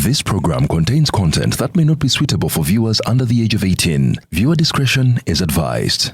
This program contains content that may not be suitable for viewers under the age of 18. Viewer discretion is advised.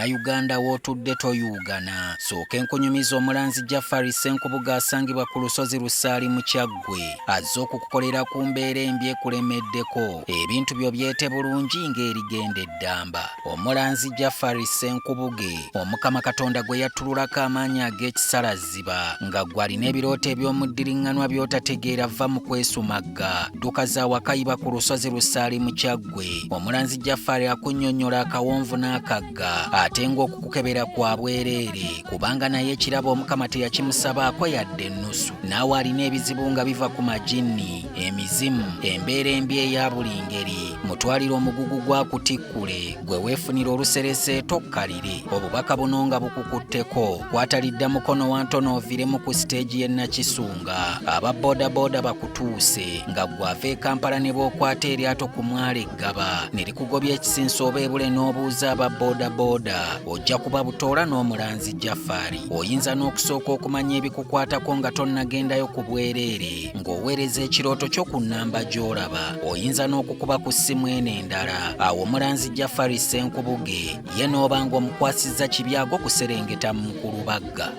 Uganda wotudde toyugana sooka enkunyumiza omulanzi Jafari Ssenkubuga asangibwa ku lusozi Lusaali mu Kyaggwe azze okukukolera ku mbeera embi ekulemeddeko ebintu byo byete bulungi ng'erigenda eddamba. Omulanzi Jafari Ssenkubuge Omukama Katonda gwe yattululako amaanyi ag'ekisalaziba nga gwe alina ebirooto eby'omuddiringanwa by'otategeera va mu kwesumagga dduka za wakayiba ku lusozi Lusaali mu Kyaggwe. Omulanzi Jafari akunnyonnyola akawonvu n'akagga ate ng'okukukebera kwa bwereere kubanga naye ekirabo Omukama teyakimusabaako yadde ennusu. Naawe alina ebizibu nga biva ku majinni, emizimu, embeera embi eya buli ngeri. Mutwalire omugugu gwa kutikkule gwe weefunira oluserese tokkalire. Obubaka buno nga bukukutteko kwatalidda mukono wa ntono oviremu ku siteegi y'e Nakisunga. Aba bodaboda bakutuuse nga gwava e Kampala ne bookwata eryato ku mwalo Eggaba ne likugobya ekisinsa oba ebule n'obuuza aba bodaboda ojja kuba butoola n'omulanzi Jafari. Oyinza n'okusooka okumanya ebikukwatako nga tonnagendayo ku bwereere ng'oweereza ekirooto kyo ku nnamba gy'olaba. Oyinza n'okukuba ku ssimu eno endala. Awo omulanzi Jafari Ssenkubuge ye n'oba ng'omukwasizza kibyago kuserengeta mu Nkulubagga.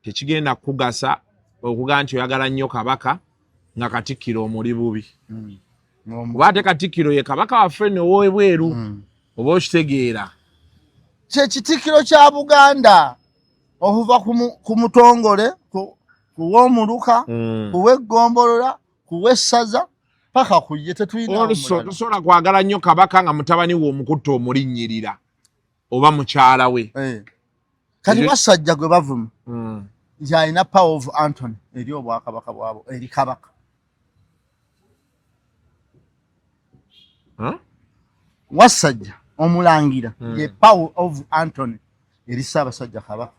Tekigenda kugasa okuga nti oyagala nnyo kabaka nga Katikkiro omuli bubi. Kuba ate Katikkiro ye kabaka waffe n'ow'ebweru oba okitegeera. Kye Kitikkiro kya Buganda okuva ku Mutongole ku w'Omuluka ku w'Eggombolola ku w'Essaza paka ku ye tetulina omulala. Tosobola kwagala nnyo kabaka nga mutabani we omukutta omulinnyirira oba mukyala we. Kati Wasajja gwe bavuma nti alina power of Anthony eri obwakabaka bwabo eri kabaka. Wasajja omulangira ye power of Anthony eri Ssaabasajja kabaka.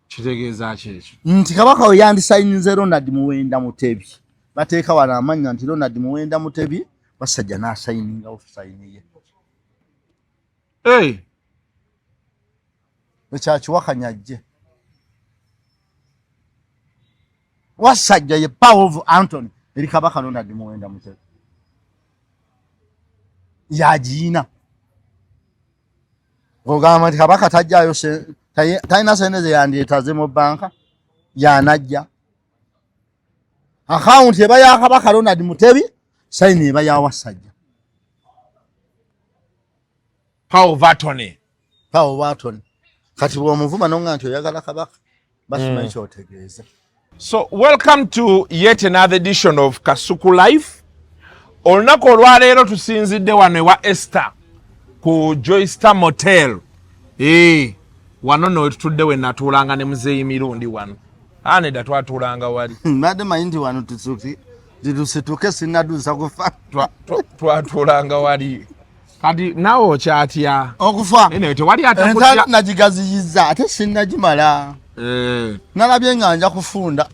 Kitegeeza ki ekyo? Nti kabaka we yandisayinze Ronald Muwenda Mutebi. Bateeka wano amanya nti Ronald Muwenda Mutebi Wasajja n'asayininga ofusayini ye. Ekyakiwakanya jje. Wasajja ye power of Anthony eri kabaka Ronald Muwenda Mutebi. Yajiina. Ogamba nti kabaka tajjayo talina sente ze yandyetaze mu banka yanajja. Akawunti eba ya kabaka Ronald Mutebi, sayini eba ya Wasajja. Power of Anthony. Power of Anthony. Kati bw'omuvuma n'onga nti oyagala kabaka basimanyi ky'otegeeza. So welcome to yet another edition of Kasuku Life. Olunaku olwaleero tusinzidde wano ewa Esther ku Joystar Motel. Wano no tutudde we natuulanga ne muzeeyi mirundi wano. Aneda twatuulanga wali. Mbadde manyi nti wano tusituke sinnaduusa kufa. Twatuulanga wali. Kati naawe okyatya. Okufa. Ene tewali atakutya. Enta nagigaziyizza ate sinnagimala. Nalabye nga nja kufunda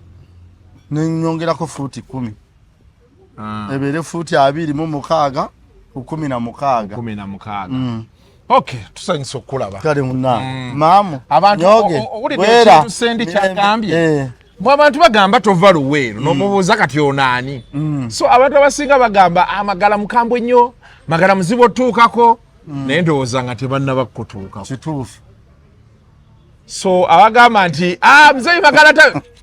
ne nyongerako fuuti 10. Ebeere fuuti 26 ku 16. 16. Okay, tusanyisa okulaba. Kale munna. Maamu. Abantu wera kintu sendi kyagambye. Bwe abantu bagamba tova luweero n'omubuuza kati onaani. So abantu abasinga bagamba amagala mukambwe nnyo, magala muzibu otuukako naye ndowooza nga tebannaba kutuukako. Kituufu. So abagamba nti muzeeyi magala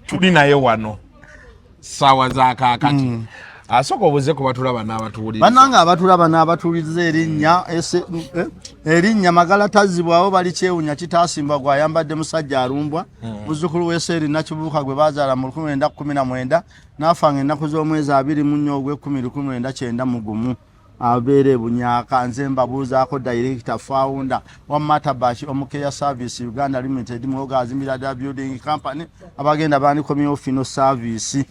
tuli naye wano ssaawa za kaakati. Asooka obuze ku batulaba n'abatuwuliriza. Bannanga abatulaba n'abatuwuliriza erinnya magala tazzibwawo bali kyewunya kitaasimbwa gwayambadde musajja alumbwa muzzukulu w'Eseeri Nakibuuka gwe baazaala mu 1919 n'afanga ennaku z'omwezi 24 ogw'Ekumi 1990 abeera Bunyaaka. Nze mbabuuzaako Director Founder wa Matabashi Omukeya Service Uganda Limited Mwoga Azimbira Building Company abagenda baanikomyewo Fino Service.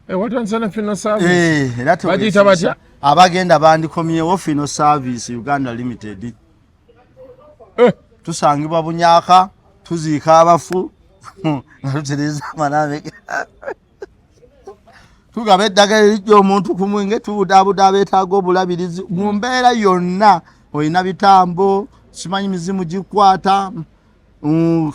Watansana Fino Service. Bagiyita batya? Abagenda bandikomyewo Fino Service Uganda Limited. Tusangibwa Bunyaaka tuziika abafu nga tutereza amanabega tugaba eddagala erijja omuntu ku mwenge tubudaabuda abeetaaga obulabirizi mu mbeera yonna olina bitambo simanyi mizimu gikwata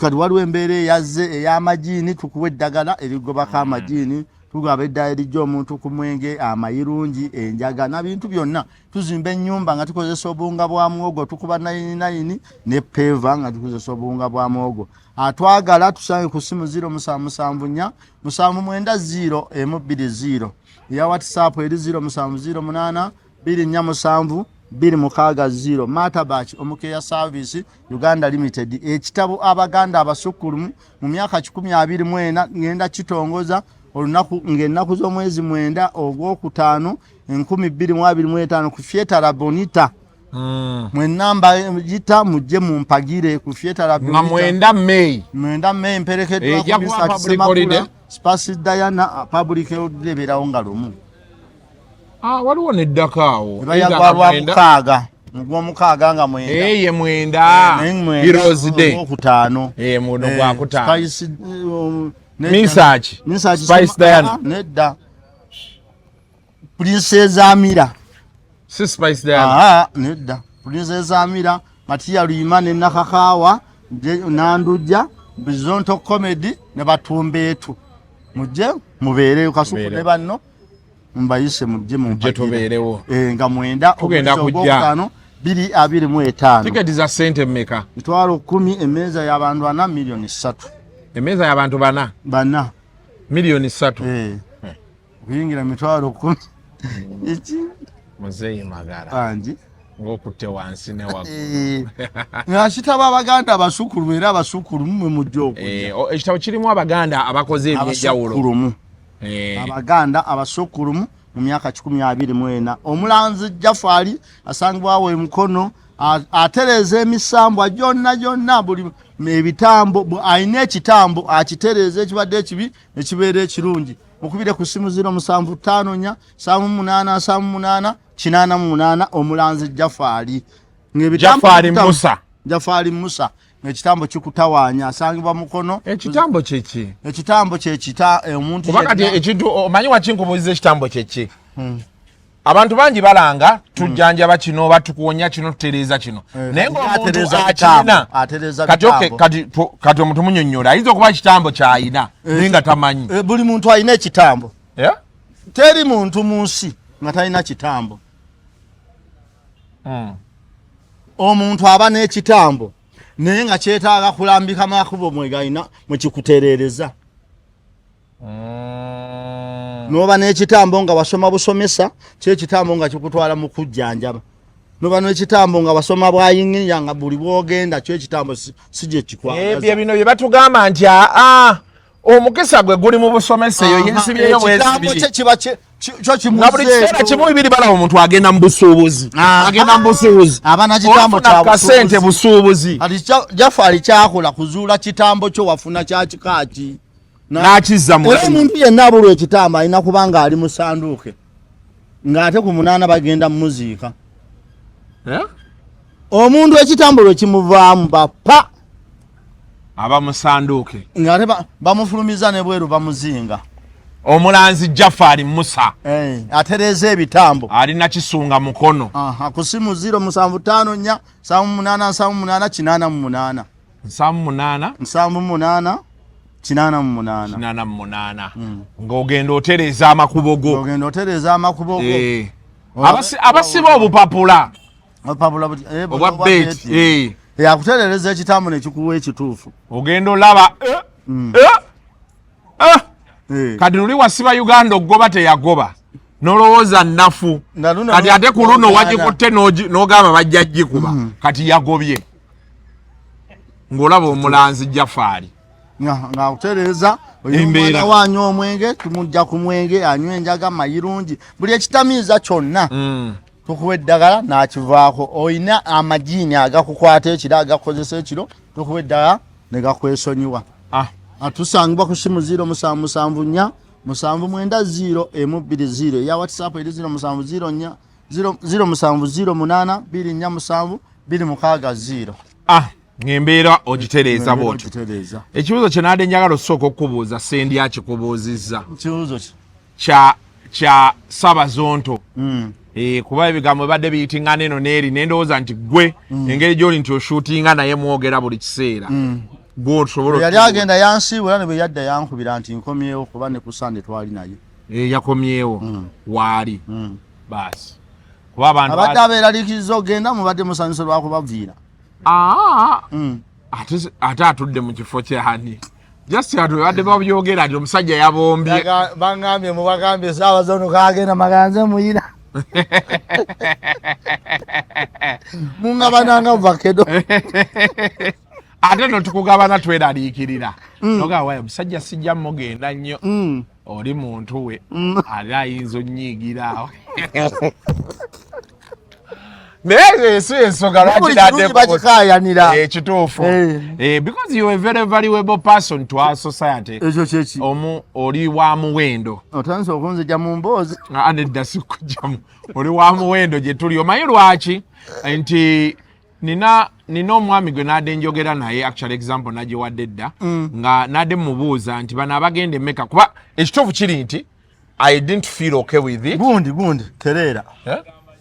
kati waliwo embeera eyazze ey'amajiini tukuwa eddagala erigobako amajiini tugaba eddagala erijja omuntu ku mwenge amayirungi enjaga na bintu byonna tuzimba ennyumba nga tukozesa obuwunga bwa muwogo tukuba 99 ne peva nga tukozesa obuwunga bwa muwogo atwagala tusange ku simu 0774 790 120 ya WhatsApp eri 0708 247 260 Matabach omukeya service Uganda Limited ekitabo abaganda abasukulumu mu myaka 2024 ngenda kitongoza olunaku ng'ennaku z'omwezi 9 ogwokutaano 2025 ku Fietara Bonita mwenamba jita mujje mu mpagire ku Fietara Bonita nga 9 May mperekeddwa ku Mr. Semakula Space Diana public holiday berawo nga lumu waliwo neddaka awo bayagwalwa mukaaga mugw'omukaaga nga 9 ye 9 Heroes Day ogwokutaano muno gwakutaano Spice Misachi Spice Diana nedda Princess Amira si Spice Diana nedda Princess Amira Matia Luimane nakakawa nanduja bizonto comedy ne batumbeetu mujje mubeere kasuku ne banno mbayise mujje mu tubeerewo nga 9 tugenda kujja 225 tiketi za sente mmeka mitwalo 10 emmeeza y'abantu 4 milioni 3 emmeeza y'abantu 4 milioni 3 kuyingira mitwalo 10 iki muzeyi magara anji ngokutte wansi ne waggulu ngakitaba abaganda abasukulu era abasukulu mwe mujjo ekitabo kirimu abaganda abakoze ebyenjawulo abaganda abasukulumu mu myaka 2024 omulanzi Jafari asangibwawo emukono atereza emisambo gyonna buli ebitambo ayina ekitambo akitereza ekibadde ekibi ekibeera ekirungi mukubire ku simu 0754 78 88 omulanzi Jafari Jafari Musa ekitambo kikutawanya asangibwa mukono ekitambo kyeki ekitambo kyekita omuntu kubakati ekintu omanyi wakinkubuuliza ekitambo kyeki abantu bangi balanga tujjanjaba kino batukuwonya kino tutereeza kino naye ng'omuntu akirina kati omuntu munnyonnyola ayinza okuba ekitambo kyayina naye nga tamanyi buli muntu alina ekitambo teri muntu mu nsi nga talina kitambo omuntu aba n'ekitambo naye nga kyetaaga kulambika makubo mwegalina mwekikutereereza noba n'ekitambo nga wasoma busomesa kyekitambo nga kikutwala mu kujjanjaba noba n'ekitambo nga wasoma bwayinginya nga buli bwogenda kyekitambo si gye kikwagaza ebyo bino bye batugamba nti omukisa gwe guli mu busomesa eyo yensibyeyo bwesibiri nga buli kiseera kimu bibiri balaba omuntu agenda mu busuubuzi abana kitambo kasente busuubuzi Jafari kyakola kuzuula kitambo kyo wafuna kyakikaaki n'akizza mu omuntu yenna abulwa ekitambo alina kubanga ali mu sanduuke ng'ate ku 8 bagenda mu muziika omuntu ekitambo lwe kimuvaamu bapa aba mu sanduuke ng'ate bamufulumiza ne bweru bamuzinga omulanzi Jafari Musa atereza ebitambo alina kisunga mukono ku simu 0754 78 78 88 ng'ogenda otereza amakubo go abasiba obupapula obwa beti yakuterereza ekitambo nekikuwa ekituufu ogenda olaba kati nuli wasiba Uganda ogoba teyagoba nolowooza nnafu kati ate ku luno wagikutte n'ogamba bajja gikuba kati yagobye ng'olaba omulanzi Jafari ng'akutereza embeera wanywa omwenge tumujja ku mwenge anywa enjaga mayirungi buli ekitamiiza kyonna tukuwa eddagala n'akivaako olina amajiini agakukwata ekiro agakozesa ekiro tukuwa eddagala ne gakwesonyiwa tusangibwa ku simu 0774 790 120 ya WhatsApp eri 0708 247 260 ng'embeera ogitereeza bw'otyo. Ekibuuzo kye naadde njagala osooka okukubuuza Sendi akikubuuzizza. Kibuuzo ki? Kya Ssabazonto. Kuba ebigambo bibadde biyitingana eno n'eri ne ndowooza nti gwe engeri gy'oli nti oshuutinga naye mwogera buli kiseera. Yali agenda yansiibula ne bwe yadda yankubira nti nkomyewo kuba ne ku Sande twali naye. Yakomyewo waali. Baasi. Kuba abantu abadde abeeraliikiriza ogenda mubadde musanyuse lwakubaviira. Ate atudde mu kifo kyani. Just badde babyogera nti omusajja yabombye. Bangambye mubagambye Ssabazonto kaagenda maganze muyina. Mungabananga vakedo. Ate no tukugabana tweraliikirira. Nogawa omusajja sijja mugenda nnyo. Oli muntu we. Ali ayinza onnyiigiraawo. Naye ensonga lwaki bakikayanira ekituufu because you are a very valuable person to our society. Ekyo kyeki oli wa muwendo. Otandise okunzija mu mboozi. Nedda sikujjamu. Oli wa muwendo gye tuli. Omanyi lwaki nti nina omwami gwe naadde njogera naye actual example nagiwadde dda nga naadde mubuuza nti bano abagenda Mecca kuba ekituufu kiri nti I didn't feel okay with it. Gundi tereera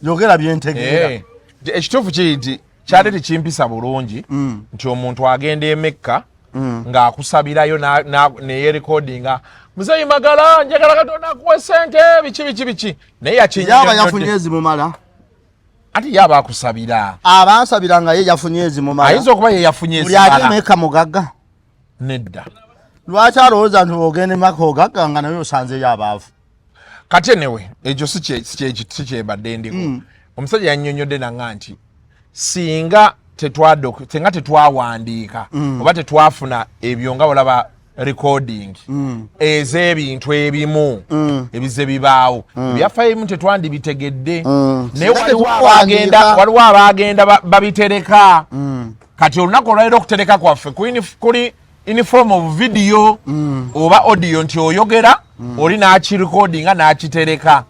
yogera byentegeera. Ekituufu kiri nti kyali tekimpisa bulungi nti omuntu agenda Mecca ng'akusabirayo neyerekodinga muzeyi Magala njagala Katonda akuwe ssente biki naye yaba yafunye ezimumala. Ati yaba akusabira abansabira nga ye yafunye ezimumala. Ayinza okuba ye yafunye ezimumala. Buli ate Mecca mugagga. Nedda. Lwaki alowooza nti ogende Mecca ogagga nga naye osanzeyo abaavu. Kati enewe ekyo si kyebadde ndiko. Omusajja yannyonnyodde nanga nti singa tetwawandiika oba tetwafuna ebyo nga olaba recording ez'ebintu ebimu ebize bibaawo ebyafaayo ebimu tetwandibitegedde naye waliwo abaagenda babitereka. Kati olunaku olwaliro okutereka kwaffe kuli in form of video oba audio nti oyogera oli n'akirecordinga n'akitereka.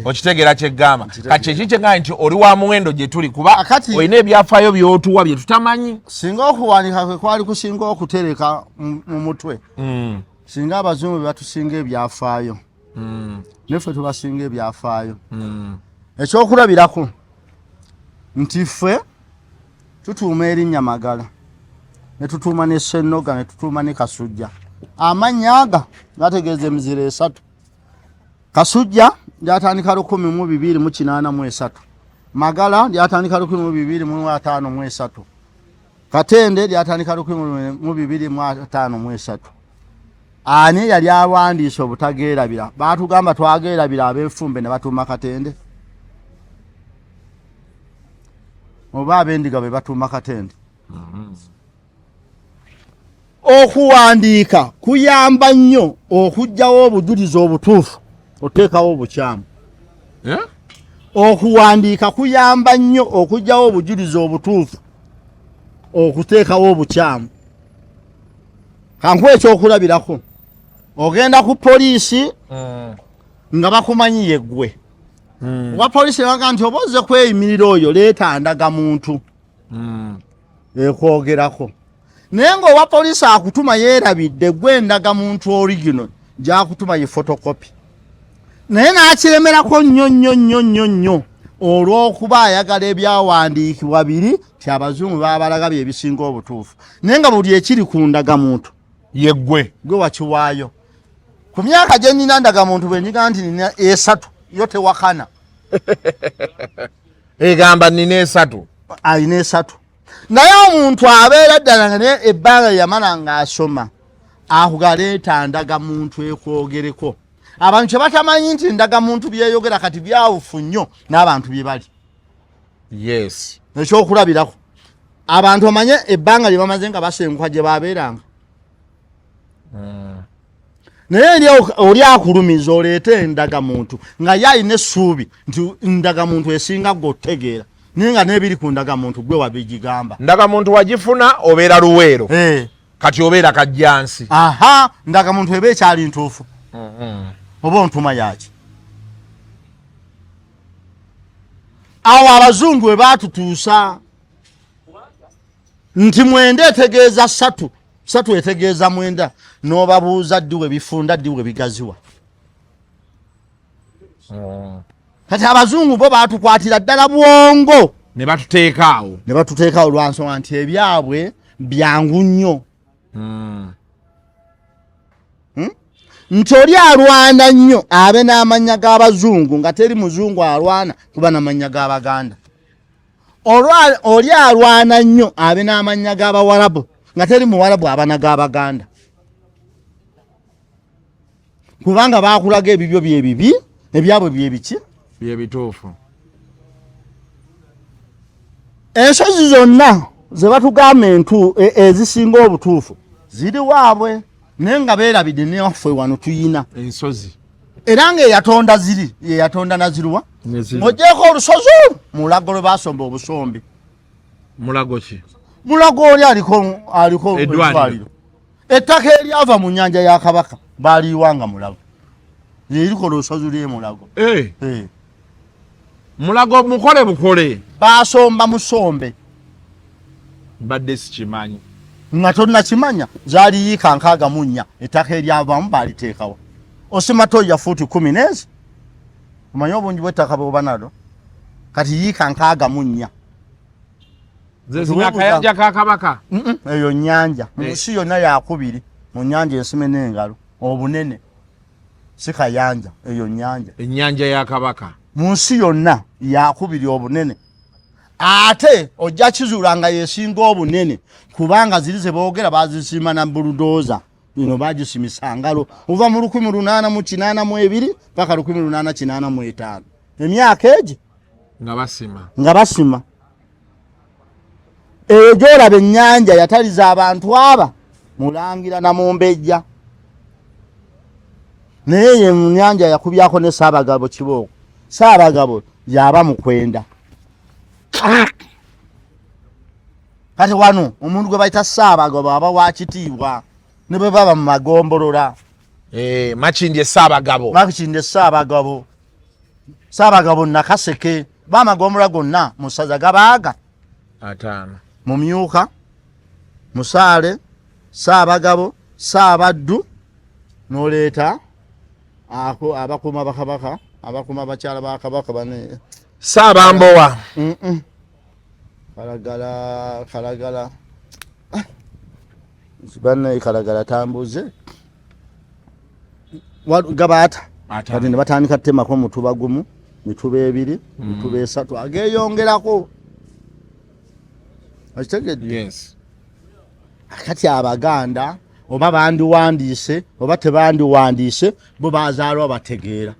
Okitegera kyeggamba. Kati eki kyeggamba nti oli wa muwendo gye tuli kuba olina ebyafaayo by'otuwa bye tutamanyi. Singa okuwanika kwe kwali kusinga okutereka mu mutwe. Singa abazungu batusinga ebyafaayo. Neffe tubasinga ebyafaayo. Ekyokulabirako nti ffe tutuuma erinnya Magala. Ne tutuuma ne Ssennoga ne tutuuma ne Kasujja. Amannya aga gategeeza emiziro esatu. Kasujja lyatandika 1283. Magala lyatandika 1253. Katende lyatandika 1253. Ani yali awandiise obutageerabira? Baatugamba twageerabira ab'enfumbe ne batuuma Katende. Oba ab'endiga be batuuma Katende. Okuwandiika kuyamba nnyo okuggyawo obujulizi obutuufu oteekawo obukyamu. Okuwandiika kuyamba nnyo okuggyawo obujulizi obutuufu okuteekawo obukyamu. Kankuwa ekyokulabirako ogenda ku poliisi nga bakumanyi yeggwe. Owa poliisi baga nti oba ozze kweyimirira oyo leeta ndagamuntu ekwogerako. Naye ng'owa poliisi akutuma yeerabidde gwe ndagamuntu original gy'akutuma ye photocopy. Naye n'akiremerako nnyo olw'okuba ayagala ebyawandiikibwa biri ti abazungu baabalaga bye bisinga obutuufu. Naye nga buli ekiri ku ndagamuntu yeggwe gwe wakiwaayo. Ku myaka gye nnina ndagamuntu bwe nyiga nti nina esatu yo tewakana. Egamba nina esatu. Alina esatu. Naye omuntu abeera ddala nga naye ebbanga yamala ng'asoma akugaleeta ndagamuntu ekwogereko. Abantu kye batamanyi nti ndagamuntu byeyogera kati byawufu nnyo n'abantu bye bali. Yes. Ekyokulabirako abantu omanye ebbanga lye bamaze nga basenguka gye baabeeranga. Naye oli akulumiza oleete endagamuntu nga ye alina essuubi nti ndagamuntu esinga gwe otegeera. Naye nga n'ebiri ku ndagamuntu gwe wabigigamba. Ndagamuntu wagifuna obeera Luweero. Kati obeera Kajjansi. Aha, ndagamuntu eba ekyali ntuufu. Oba ontuma yaki. Awo abazungu we baatutuusa nti mwenda etegeeza 3 etegeeza mwenda n'obabuuza ddi we bifunda ddi we bigaziwa. Kati abazungu bo batukwatira ddala bwongo ne batuteekaawo lwa nsonga nti ebyabwe byangu nnyo. Nti oli alwana nnyo abe n'amannya g'abazungu nga teri muzungu alwana kuba n'amannya g'Abaganda. Oli alwana nnyo abe n'amannya g'Abawarabu nga teri Muwarabu aba n'ag'Abaganda. Kubanga baakulaga ebibyo byebibi ebyabwe byebiki byebituufu. Ensozi zonna ze batugamba ezisinga obutuufu ziri waabwe naye nga beerabidde naffe wano tuyina ensozi era nga eyatonda ziri yeyatonda naziruwa ng'ogyeko olusozi mulago lwe basomba obusombi. Mulago ki? Mulago oli aliko eddwaliro. Ettaka eryava mu nnyanja ya Kabaka baaliyiwanga Mulago liriko olusozi ly'Emulago. Mulago mukole bukole basomba musombe mbadde sikimanyi nga tonnakimanya zaali yiika 64 ettaka eryavamu baaliteekawo. Osematoya fuuti 10 n'ezi omanyi obungi bw'ettaka bwoba nalo kati yiika 64 zezina kayanja ka Kabaka. Eyo nnyanja mu nsi yonna yakubiri mu nnyanja ensime n'engalo obunene si kayanja eyo nnyanja ennyanja ya Kabaka mu nsi yonna yakubiri obunene ate ojja kizuula nga yesinga obunene kubanga ziri ze boogera bazisiima na buludoza bino bagisimisa ngalo uva mu 1882 paka 1885 emyaka egi nga basima. Eyo gyolaba ennyanja yataliza abantu aba Mulangira na Mumbejja naye ye mu nnyanja yakubyako ne Ssaabagabo Kibooko. Ssaabagabo yaba mukwenda. Kati wano omuntu gwe bayita Ssaabagabo aba wakitiibwa ne bwe baba mu magombolola. Makindye Ssaabagabo. Ssaabagabo Nakaseke bamagombolola gonna mu ssaza gabaaga 5 Mumyuka, Musaale, Ssaabagabo, Ssaabaddu n'oleeta abakuuma bakabaka abakuuma bakyala ba Kabaka bane Ssaabambowa Kalagala banne Kalagala tambuze gabaata kati ne batandika temako mutuba gumu mituba 2 mituba 3 ageyongerako. Yes. Kati Abaganda oba bandiwandiise oba tebandiwandiise bo bazaalwa bategeera.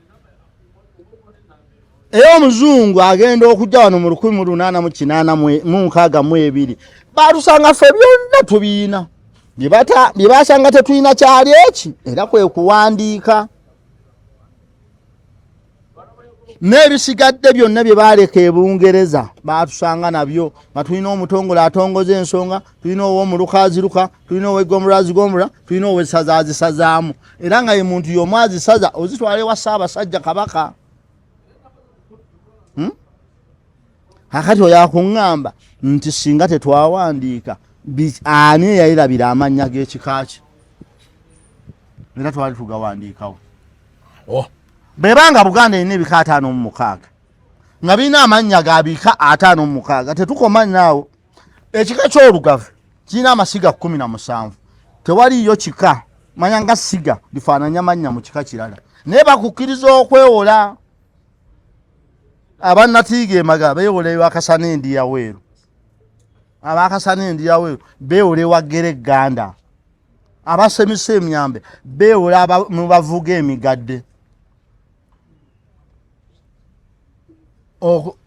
Omuzungu agenda okujja wano mu 1862 batusanga ffe byonna tubiina bye basanga tetulina kyali eki era kwe kuwandiika. N'ebisigadde byonna bye baaleka e Bungereza batusanga nabyo nga tulina omutongole atongoza ensonga, tulina ow'omuluka aziruka, tulina ow'eggombolola azigombolola, tulina ow'essaza azisazaamu era nga ye muntu y'omu azisaza ozitwala ewa Ssaabasajja Kabaka. Kakati oyo akuŋŋamba nti singa tetwawandiika ani eyayirabira amannya g'ekika kye era twali tugawandiikawo. Bebanga Buganda erina ebika 56 nga birina amannya ga bika 56 tetukoma naawo. Ekika ky'Olugavu kirina amasiga 17 tewaliyo kika manya nga siga lifaananya mannya mu kika kirala naye bakukkiriza okwewola. Abannatiiga emaga beewola ewa Kasana endi yaweeru, abakasana endi yaweeru beewola ewa Gereganda, abasemisa emyambe beewola mu bavuga emigadde.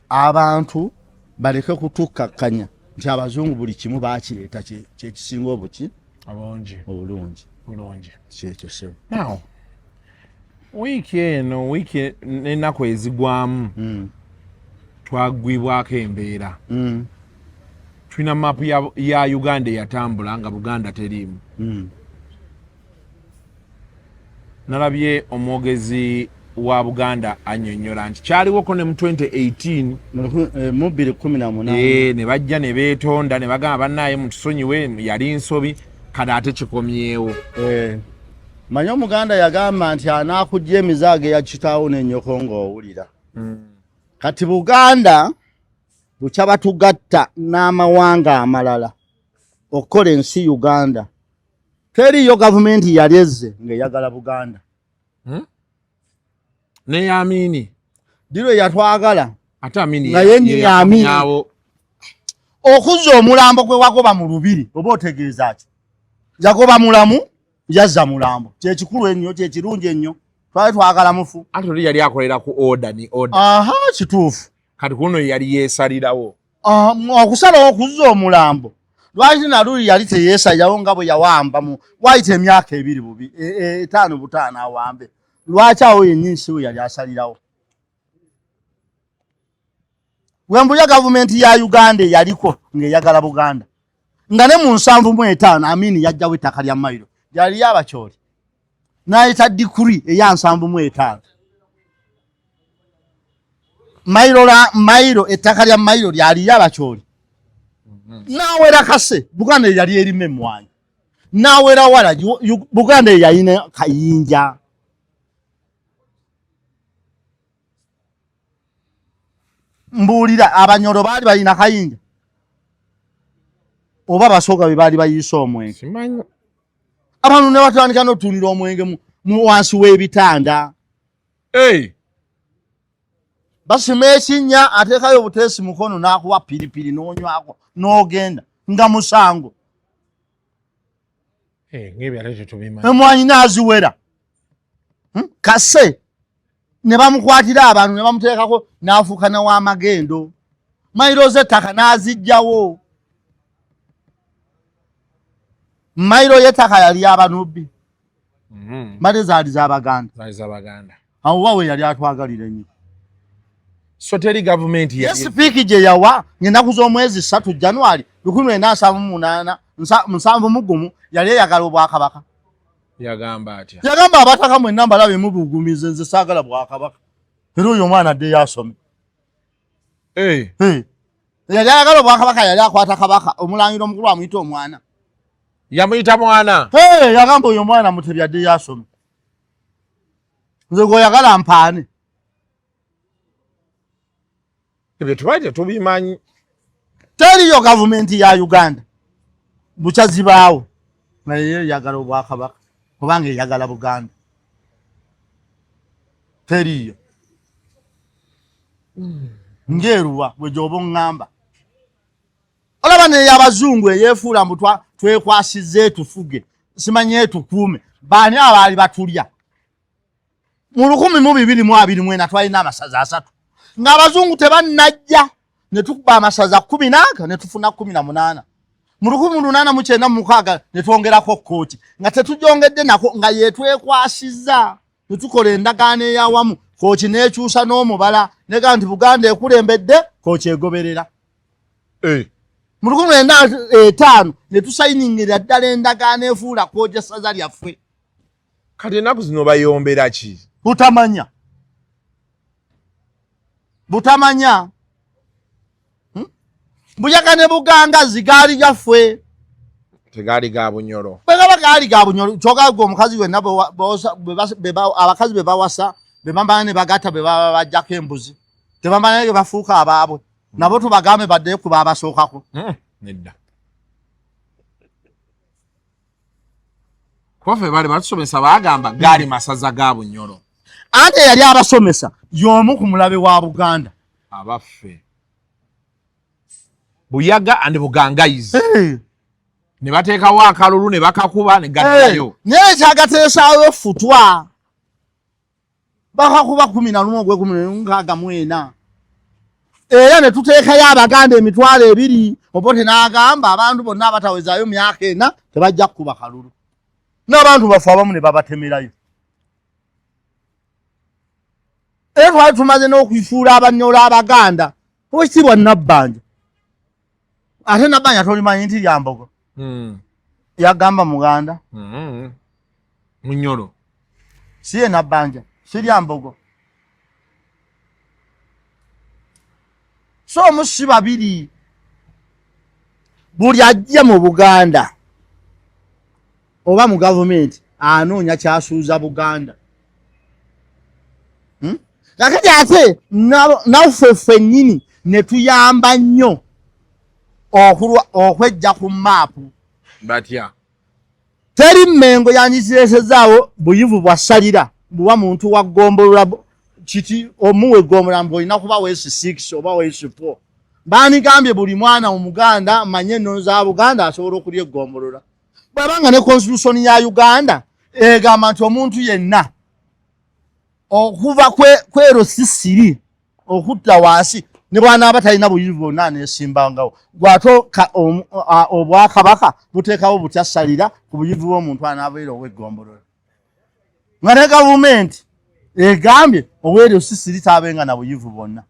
Abantu baleke kutukkakkanya nti abazungu buli kimu baakireeta kyekisinga obuki obulungi. Kyekyo sebo. Wiiki eno n'ennaku ezigwamu twagwibwako embeera. Tulina maapu ya Uganda eyatambula nga Buganda teriimu. Nalabye omwogezi wa Buganda annyonnyola nti kyaliwoko ne mu 2018 mu 2018 ne bajja ne beetonda ne bagamba bannaye mutusonyiwe yali nsobi kati ate kikomyewo. Manyi Omuganda yagamba nti anaakujja emizaago ya kitaawo n'ennyoko ng'owulira. Kati Buganda bukya batugatta n'amawanga amalala okukola ensi Uganda. Teriyo gavumenti yali ezze ng'eyagala Buganda. Ne Yamini Diro yatwagala ate Amini nga yenni Yamini okuzza omulambo kwe wagoba mu lubiri oba otegeeza ki yagoba mulamu yazza mulambo kyekikulu ennyo kyekirungi ennyo twali twagala mufu ate oli yali akolera ku order ni order. Aha kituufu kati kuno yali yeesalirawo okusalawo okuzza omulambo lwaki naluli yali teyeesalirawo nga bwe yawamba mu wayita emyaka 5 butaano awambe lwaki awo yennyini si we yali asalirawo. Wembuya gavumenti ya Uganda yaliko ng'eyagala Buganda nga ne mu 75 Amini yajjawo ettaka lya Mailo yali yabakyoli n'ayita dikuri eya 75 Mailo ettaka lya Mailo lyali yabakyoli n'awera kase Buganda yali erima emmwanyi n'awera wala Buganda yalina Kayinja. Mbuulira Abanyoro baali balina Kayinja oba basooka be baali bayiisa omwenge. Simanyi. Abantu ne batandika n'otuunira omwenge mu wansi w'ebitanda. Basima ekinnya ateekayo obuteesi mukono n'akuwa piripiri n'onywako n'ogenda nga musango. Ng'ebyo ate tetubimanyi. Emmwanyi n'aziwera. Kase ne bamukwatira abantu ne bamuteekako n'afuuka na w'amagendo. Mailo z'ettaka n'azigyawo. Mailo y'ettaka yali y'Abanubbi. Male zaali z'Abaganda. Awo wawe yali atwagalira ennyo. So teri gavumenti ya sipiiki gye yawa ng'ennaku z'omwezi 3 January 1971 yali eyagala Obwakabaka. Yagamba atya? Yagamba abataka mwenna mbalabe mubugumize nze saagala Bwakabaka. Era oyo omwana addeyo asome. Yali ayagala Obwakabaka yali akwata kabaka omulangira omukulu amuyita omwana. Yamuyita mwana? Yagamba oyo omwana Mutebi addeyo asome. Nze gw'oyagala mpaane. Ebyo tubaali tetubimanyi. Teriyo gavumenti ya Uganda bukya zibaawo naye yagala Obwakabaka kubanga eyagala Buganda. Teriyo. Ngeruwa bwe gy'oba oŋŋamba. Olaba n'ey'Abazungu eyeefuula mbu twekwasizze tufuge simanye tukuume baani abaali batulya. Mu 1224 twalina amasaza 3 ng'Abazungu tebannajja ne tukuba amasaza 14 ne tufuna 18. Mu 1896 ne twongerako Kkooti nga tetujongedde nako nga yeetwekwasizza ne tukola endagaano ey'awamu Kkooti n'ekyusa n'omubala negamba nti Buganda ekulembedde Kkooti egoberera. Mu 1905 ne tusayiningirira ddala endagaano efuula Kkooti essaza lyaffe. Kati ennaku zino bayombera ki? Butamanya. Buyaga ne Buganga zigaali gyaffe. Tegaali ga Bunyoro. Bwegaba gaali ga Bunyoro kyokka gwe omukazi wenna abakazi be bawasa be bambala ne bagatta be baba bajjako embuzi. Tebambala ne bafuuka abaabwe. Nabo tubagambe badde ku babasookako. Nedda. Kofe bali batusomesa bagamba gaali masaza ga Bunyoro. Ate yali abasomesa y'omu ku mulabe wa Buganda. Abaffe. Buyaga and Bugangayizi. Ne bateekawo akalulu ne bakakuba ne gaddayo. Naye kyagateesaayo Ffutwa. Bakakuba 11 era ne tuteekayo Abaganda emitwalo 2 Obote n'agamba abantu bonna abatawezaayo myaka 4 tebajja kukuba kalulu. N'abantu bafe abamu ne babatemerayo. Twali tumaze n'okwifuula Abanyoro Abaganda Oweekitiibwa Nabbanja. Ate Nabbanja tolimanyi nti Lyambogo. Yagamba Muganda. Munyoro. Si ye Nabbanja, si Lyambogo. so musi babiri buli ajja mu Buganda oba mu government anoonya kyasuuza Buganda kakati ate naffe ffennyini ne tuyamba nnyo okwejja ku maapu batya teri Mmengo yanyiziresezaawo buyivu bwasalira buwa muntu wa Gombolola kiti omuwe Gombolola mbu olina kuba weesi 6 oba weesi 4 baanigambye buli mwana Omuganda manye ennono za Buganda asobola okulya Gombolola bw'abanga ne constitution ya Uganda egamba nti omuntu yenna okuva kwero sisiri okutta wansi ne bw'anaaba talina buyivu bwonna aneesimbangawo gw'ate Obwakabaka buteekawo butyasalira ku buyivu bw'omuntu anaabeera ow'Egombolola nga ne gavumenti egambye ow'eryo sisiri taabenga na buyivu bwonna.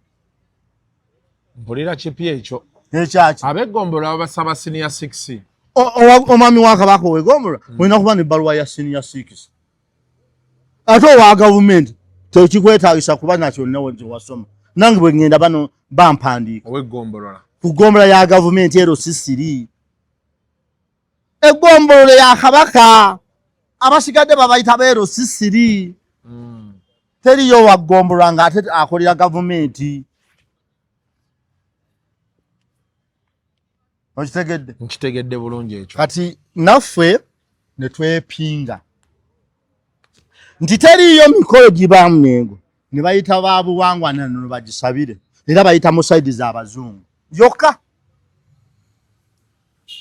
mpulira kipi ekyo Ekyaki ab'Egombolola babasaba senior 6 omwami wa Kabaka ow'Egombolola olina kuba n'ebbaluwa ya senior 6 ate owa gavumenti tekikwetaagisa kuba nakyo nnewe wasoma nange bwe ngenda bano bampandiika ow'Egombolola ku Gombolola ya gavumenti ero sisiri Egombolola ya Kabaka abasigadde babayita beero sisiri teriyo wa Gombolola ng'ate akolera gavumenti. Okitegedde? nkitegedde bulungi ekyo Kati naffe ne twepinga nti teriyo mikolo gibaamu Mmengo ne bayita baabuwangwa nano bagisabire era bayita mu saidi z'Abazungu yokka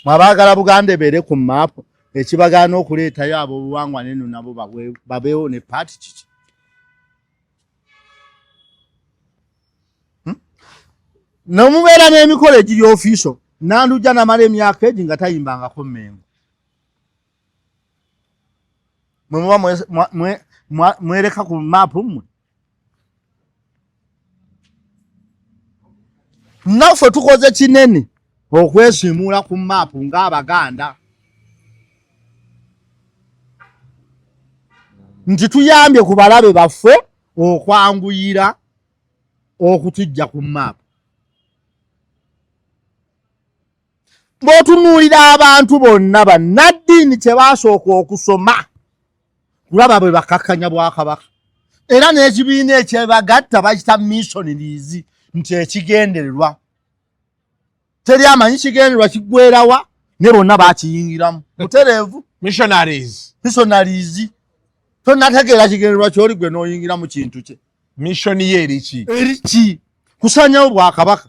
mwabaagala Buganda ebeere ku maapu ekibagaana okuleetayo ab'obuwangwa neno nabo babeewo ne paati kiki nomubeera n'emikolo egiri ofiiso Nandujja namala emyaka egi nga tayimbangako Mmengo mwe muba mwereka ku maapu mmwe naffe tukoze kinene okwesiimuula ku maapu ng'Abaganda nti tuyambye ku balabe baffe okwanguyira okutujja ku maapu. Bw'otunuulira abantu bonna bannaddiini kye baasooka okusoma kulaba bwe bakakkanya Bwakabaka era n'ekibiina ekyebagatta bakita missionaries nti ekigendererwa teri amanyi kigendererwa kiggwerawa ne bonna baakiyingiramu mutereevu missionaries tonnategeera kigendererwa ky'oli gwe n'oyingira mu kintu kye mission ye eriki kusanyawo Bwakabaka.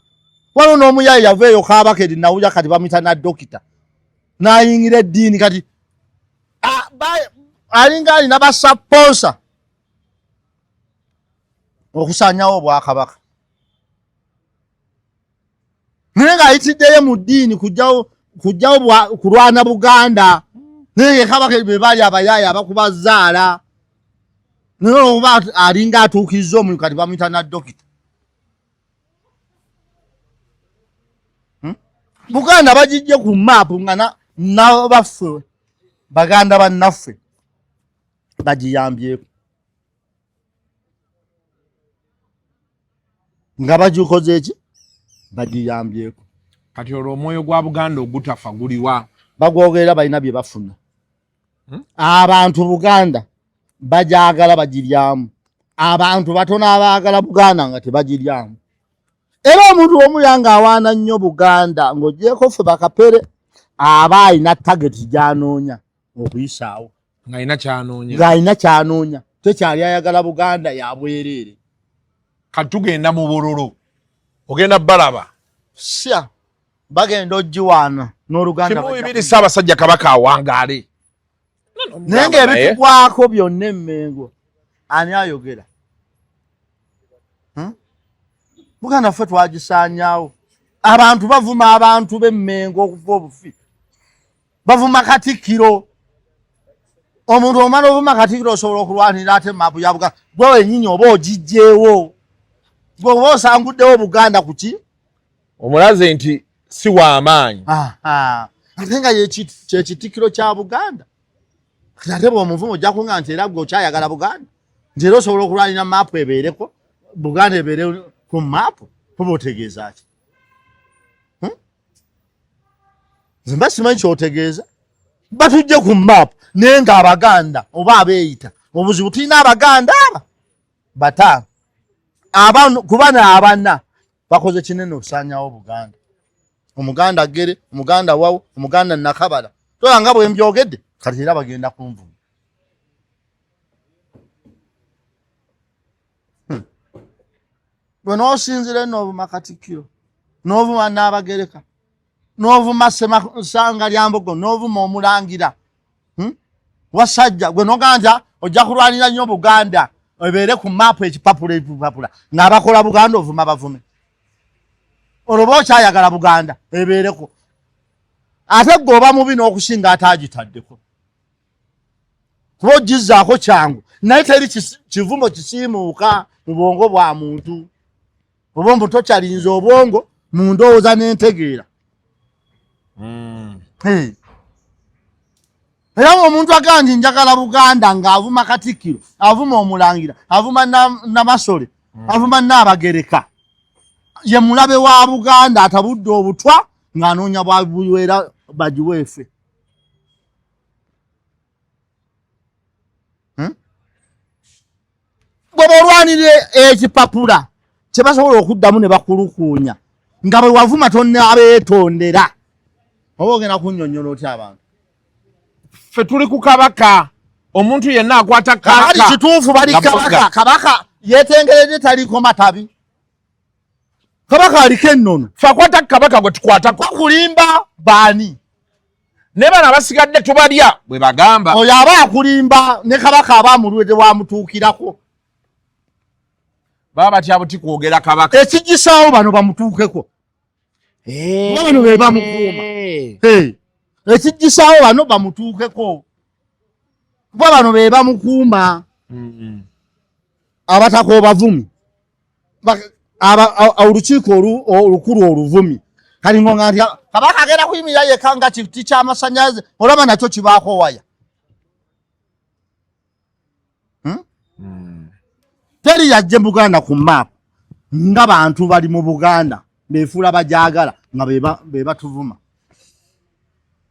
Wano n'omuyayi yaveeyo Kabaka eri nawulya kati bamuyita na dokita n'ayingira eddiini kati alinga alina basapponsa okusanyawo Bwakabaka naye ng'ayitiddeyo mu ddiini kujjawo kulwana Buganda naye Kabaka be baali abayaayi abakuba zzaala naye olwokuba alinga atuukiriza omulimu kati bamuyita na dokita. Buganda bagijje ku maapu nga nabaffe Baganda bannaffe bagiyambyeko nga bagikoze eki bagiyambyeko. kati olwo omwoyo gwa Buganda ogutafa guliwa bagwogerera balina bye bafuna abantu Buganda bajagala bagiryamu abantu batono abaagala Buganda nga tebagiryamu era omuntu omuyanga awaana nnyo Buganda ng'ogyeko ffe bakapere aba alina tageti gy'anoonya okuyisaawo ng'alina ky'anoonya tekyali ayagala Buganda ya bwereere. kati tugenda mu bululu ogenda Balaba sya bagenda ogiwaana n'Oluganda kimu bibiri Ssaabasajja Kabaka awangaale naye ng'ebitugwako byonna Emmengo ani ayogera Buganda ffe twagisaanyaawo abantu bavuma abantu b'Emmengo okuva obufi bavuma Katikkiro omuntu omala ovuma Katikkiro osobola okulwanira ate maapu ya Buganda gwe wennyini oba ogijjeewo gwe oba osanguddewo Buganda ku ki omulaze nti si w'amaanyi ate nga kyekitikkiro kya Buganda ate bw'omuvuma ojja kunga nti era gwe okyayagala Buganda nti era osobola okulwanira maapu ebeereko Buganda ebeere ku maapu kuba otegeeza ki Zimba simanyi kyotegeeza. Batujje ku map naye nga Abaganda oba abeeyita obuzibu tulina Abaganda aba bataano kubana abana bakoze kinene okusaanyawo Buganda. Omuganda Gere, Omuganda Wawu, Omuganda Nakabala. Nga bwe mbyogedde kati era bagenda kunvuma. Bwe noosinzire n'ovuma Katikkiro, n'ovuma Nnaabagereka, n'ovuma Sanga Lyambogo, n'ovuma Omulangira, Wasajja gwe n'oganja ojja kulwanira nnyo Buganda ebeere ku maapu ekipapula ng'abakola Buganda ovuma bavume. Olwo okyayagala Buganda ebeereko. Ate gwe oba mubi n'okusinga ataagitaddeko. Kuba ogizzaako kyangu naye teri kivumo kisiimuuka mu bwongo bwa muntu. Obwongo tokyalinza obwongo mu ndowooza n'entegeera. Era omuntu agamba njagala Buganda ng'avuma Katikkiro, avuma Omulangira, avuma Namasole, avuma Nnaabagereka. Ye mulabe wa Buganda atabudde obutwa ng'anoonya bwabuwera bagiweefe. Bw'oba olwanire ekipapula kye basobola okuddamu ne bakulukuunya nga bwe wavuma tonaabeetondera. Oba ogenda kunnyonnyola otya abantu? Ffe tuli ku Kabaka. Omuntu yenna akwata Kabaka. Kituufu bali Kabaka. Kabaka yeetengeredde taliko matabi. Kabaka aliko ennono. Ffe akwata Kabaka gwe tukwatako. Kulimba baani? Ne bano abasigadde tubalya bwe bagamba. Oyo aba akulimba ne Kabaka aba amulwedde wamutuukirako. Baba batya buti kwogera Kabaka. Ekigisaawo bano bamutuukeko. Bano be bamukuuma. Ekigisaawo bano bamutuukeko. Kuba bano be bamukuuma. Abatako obavumi. Olukiiko olukulu oluvumi. Kali ngonga nti Kabaka agenda kuyimirira yekka nga kiti ky'amasannyalaze olaba nakyo kibaako waya. Teri yajje Buganda ku maapu nga bantu bali mu Buganda beefuula bajagala nga be batuvuma.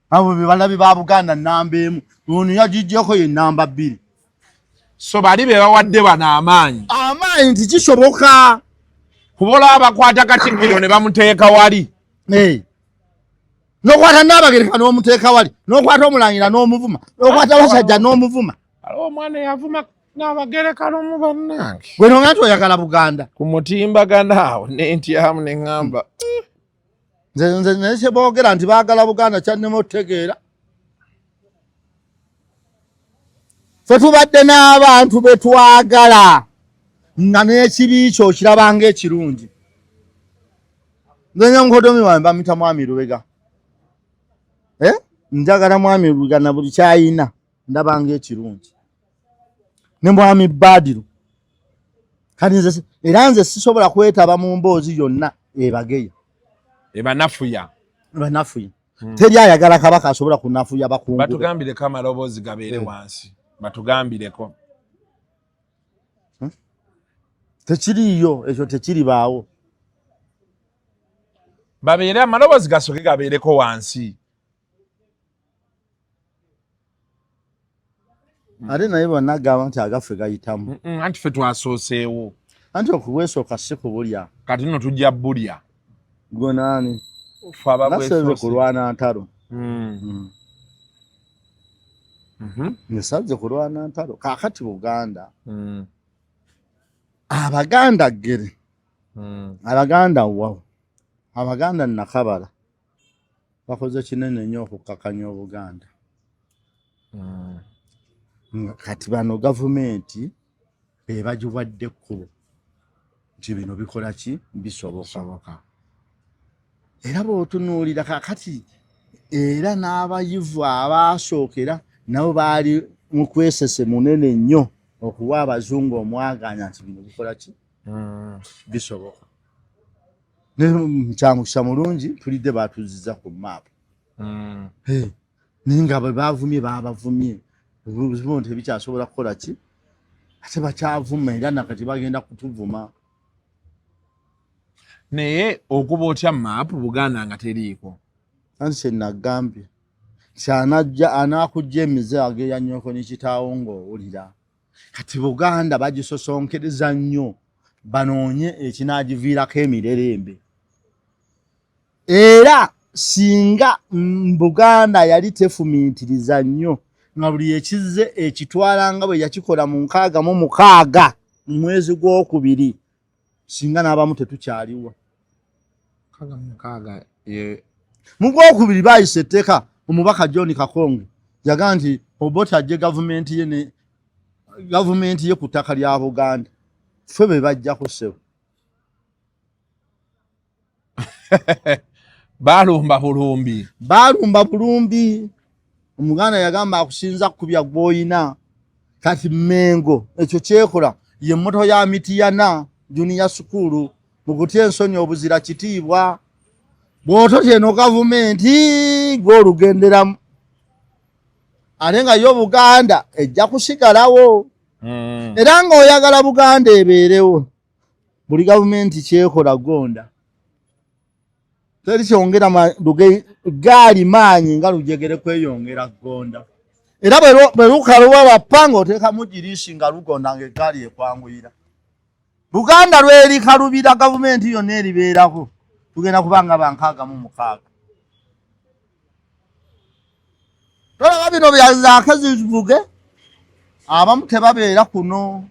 Abo be balabi ba Buganda namba emu, ono yagijjeko ye namba 2. So bali be bawadde bano amaanyi. Amaanyi nti kisoboka. Kubola abakwata Katikkiro ne bamuteeka wali. N'okwata Nnaabagereka n'omuteeka wali, n'okwata Omulangira n'omuvuma, n'okwata Wasajja n'omuvuma. Aliwo omwana eyavuma Nnaabagereka n'omu bannange. Gwe nonga nti oyagala Buganda. Ku mutimbagano awo n'entyamu ne ŋŋamba. Nze naye kye boogera nti baagala Buganda kyannema otegeera. Ffe tubadde n'abantu be twagala nga n'ekibi kyo okiraba ng'ekirungi. Nze mukodomi wange bamuyita Mwami Lubega. Njagala Mwami Lubega na buli kyayina ndaba ng'ekirungi. Ne Mwami Badru. Kati nze era nze sisobola kwetaba mu mboozi yonna ebageya. Ebanafuya. Banafuya. Teri ayagala Kabaka asobola kunafuya bakungu. Batugambireko amaloboozi gabeere wansi. Batugambireko. Tekiriyo ekyo tekiribaawo. Babeere amaloboozi gasooke gabeereko wansi. Ate naye bonna agamba nti agaffe gayitamu. Anti ffe twasooseewo. Anti okuweesooka si kubulya. Kati nno tujja bulya. Gwe naani? Ffe ababwesoose. Naseze kulwana ntalo. Nesazze kulwana ntalo. Kaakati Buganda. Abaganda Gere. Abaganda Wawu. Abaganda Nakabala. Bakoze kinene nnyo okukakanya Obuganda. Kati bano gavumenti be bagiwadde ekkubo nti bino bikola ki bisoboka. Era bw'otunuulira kakati era n'abayivu abaasookera nabo baali mu kwesese munene nnyo okuwa Abazungu omwaganya nti bino bikola ki bisoboka. Kyamukisa mulungi tulidde baatuzizza ku maapu. Naye nga bwe baavumye baabavumye. Ubuzibu nti ebikyasobola kukola ki? Ate bakyavuma era nakati bagenda kutuvuma. Naye okuba otya maapu Buganda nga teriiko. anti kyenagambye kyanajja anaakujja emize ageya nnyoko nikitaawo ng'owulira kati Buganda bagisosonkereza nnyo banoonye ekinaagiviirako emirerembe era singa Buganda yali tefumiitiriza nnyo nga buli ekizze ekitwala nga bwe yakikola mu 66 mu mwezi gw'okubiri singa n'abamu tetukyaliwo 66 ye mu gw'okubiri baayisa etteeka omubaka John Kakonge yaga nti Obote ajje gavumenti ye ku ttaka lya Buganda ffe be bajjako ssebo balumba bulumbi Omuganda yagamba akusinza kukubya gw'oyina kati Mengo ekyo kyekola ye mmoto ya Mitiyana junior school mu kutya ensonyi obuzira kitiibwa bw'ototya eno gavumenti gw'olugenderamu ate nga yo Buganda ejja kusigalawo era ng'oyagala Buganda ebeerewo buli gavumenti kyekola gonda teri kyongera gaali maanyi nga lujegere kweyongera gonda era bwe lukaluwa bapanga oteekamu giriisi nga lugonda ng'eggaali ekwanguyira Buganda lwerikalubira gavumenti yonna eribeerako tugenda kubanga ba 66 tolaba bino byazaake zivuge abamu tebabeera kuno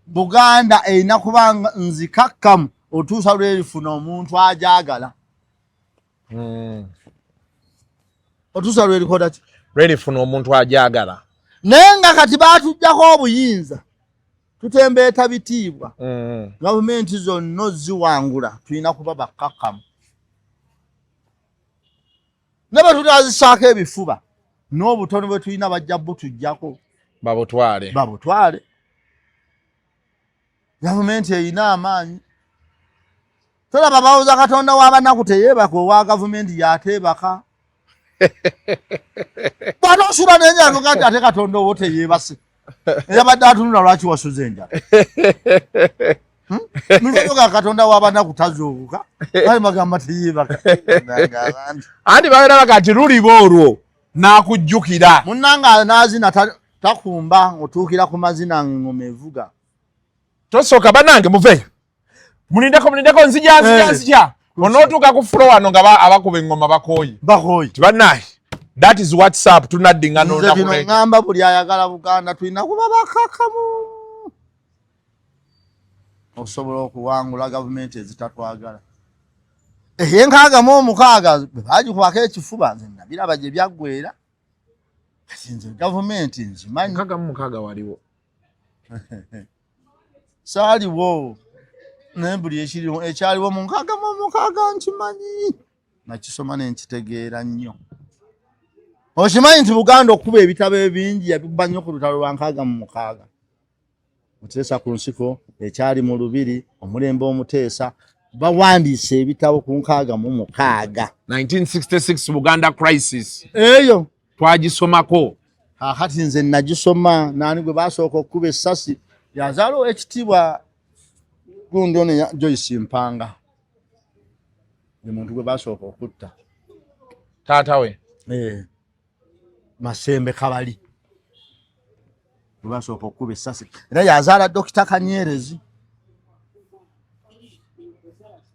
Buganda erina kubanga nzikakkamu otuusa lwerifuna omuntu ajagala otuusa lwerikoda ki lwerifuna omuntu ajagala naye nga kati baatujjako obuyinza tutembeeta bitiibwa gavumenti zonna ziwangula tulina kuba bakkakkamu ne bwe tutazisaako ebifuba n'obutono bwe tulina bajja butujjako babutwale gavumenti erina amaanyi tolaba bawuza Katonda w'abanaku teyeebaka owa gavumenti yateebaka bw'anoosula n'enjala nti ate Katonda owo teyeebase eyabadde atunula lwaki wasuza enjala nulwoga Katonda w'abanaku tazuubuka ali bagamba teyeebaka anti babeerabaga nti luliba olwo n'akujjukira munnanga n'azina takumba otuukira ku mazina ngoma evuga tosooka bannange muveeyo mulindeko nzija onootuuka ku fulo wano nga abakuba engoma bakooyi tibannaye that is WhatsApp tunaddinga nze bino ŋŋamba buli ayagala Buganda tulina kuba bakakamu okusobola okuwangula gavumenti ezitatwagala enkaaga bwe baagikubako ekifuba nze nabiraba gye byaggwera kati nze gavumenti nzimanyi 66 waliwo saaliwo naye buli ekyaliwo mu 66 nkimanyi nakisoma nenkitegeera nnyo okimanyi nti Buganda okuba ebitabo ebingi yabikuba nnyo ku lutalo lwa 66 Muteesa ku nsiko ekyali mu Lubiri omulembe omuteesa bawandiise ebitabo ku 66 1966 Buganda crisis eyo twagisomako kati nze nagisoma naani gwe basooka okuba essasi yazaalo ekitiibwa gundi ono Joyce Mpanga ye muntu gwe basooka okutta taata we Masembe Kabali gwe basooka okuba essasi era yazaala Dr. Kanyerezi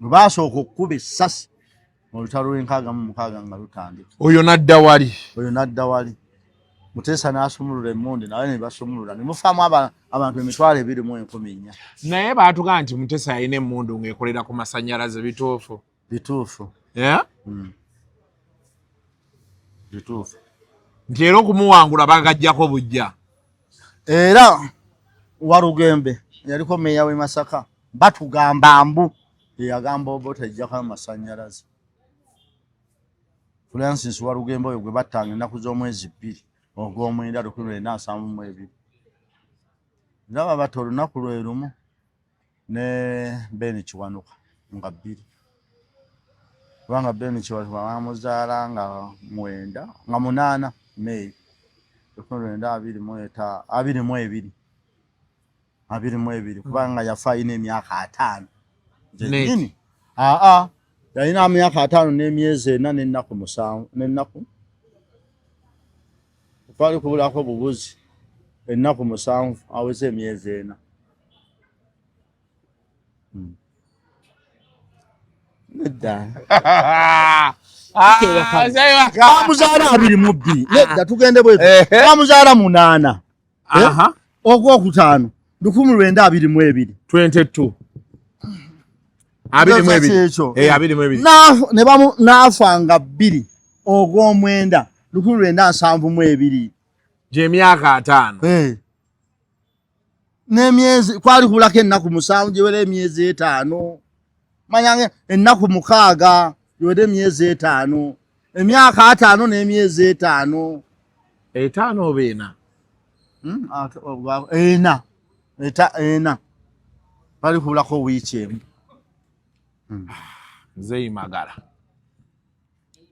gwe basooka okuba essasi mu lutalo lw'66 nga lutandika oyo nadda wali Muteesa n'asumulula emmundu nawe ne basumulula ne mufaamu abantu 24,000 naye baatugaa nti Muteesa yalina emmundu ng'ekolera ku masannyalaze bituufu bituufu nti era okumuwangula bagajjako bujja era Walugembe yaliko meeya w'e Masaka batugamba mbu yagamba Obote ajjako amasannyalaze Francis Walugembe oyo gwe battanga ennaku z'omwezi 2 ogw'omwenda 1972 ndaba batta olunaku lwe lumu ne Ben Kiwanuka nga 2 kubanga Ben Kiwanuka bamuzaala nga 8 May 22 kubanga yafa ayina emyaka 5 nini yalina emyaka 5 n'emyezi 4 n'ennaku 7 n'ennaku twali kubulako bubuzi ennaku 7 aweze emyezi 4 nedda bamuzaala 22 nedda tugende bwe bamuzaala 8 ogwokutaano 1922 22 n'afanga 2 ogw'omwenda 1972 gy'emyaka 5 n'emyezi kwali kubulako ennaku 7 gyewera emyezi 5 manya ennaku 6 gyewera emyezi 5 emyaka 5 n'emyezi 5 5 oba 4 ena bali kubulako wiiki emu nzeyimagala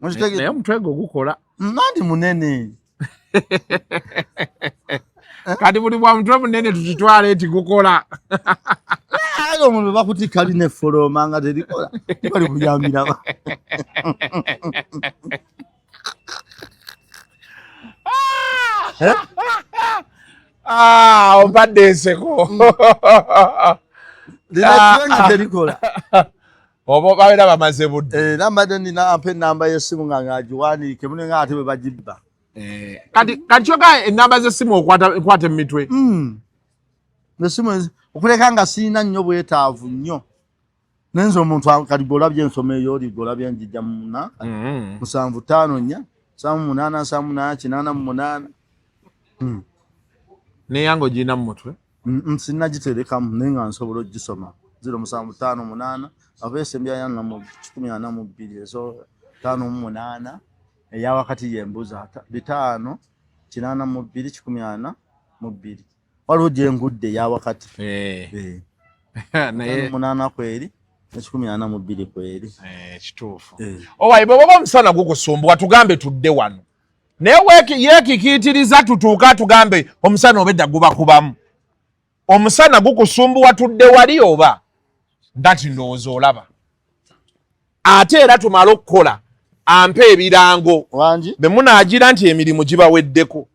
naye omutwe gwe gukola nandi munene kati buli bwa mutwe munene tukitwala eti gukola ayo omuntu bakutika alina effoloma nga terikola tibali kuyambira obadde enseko linakiwenga terikola oba babeera bamaze budde nambadde nina ampa enamba y'essimu nga ngagiwandiike mune nga ate bwe bagibba kati kyoga enamba z'essimu okwata emitwe essimu okuleka nga sirina nnyo bwetaavu nnyo nenze omuntu kati golabye ensoma eyo oli golabye njijja muna 754 788 neyango gina mu mutwe sirina giterekamu naye nga nsobola ogisoma 0758 avesembya yana mu 12 ezo 58 eya wakati yembuza 5 82 waliwo gyengudde eya wakati naye 8 kweri 82 kweri kituufu owaye bwe baba omusana gukusumbuwa tugambe tudde wano naye yeekikiitiriza tutuuka tugambe omusana obedda gubakubamu omusana gukusumbuwa tudde wali oba ndati ndowooza olaba ate era tumale okukola ampa ebirango be munaagira nti emirimu gibaweddeko.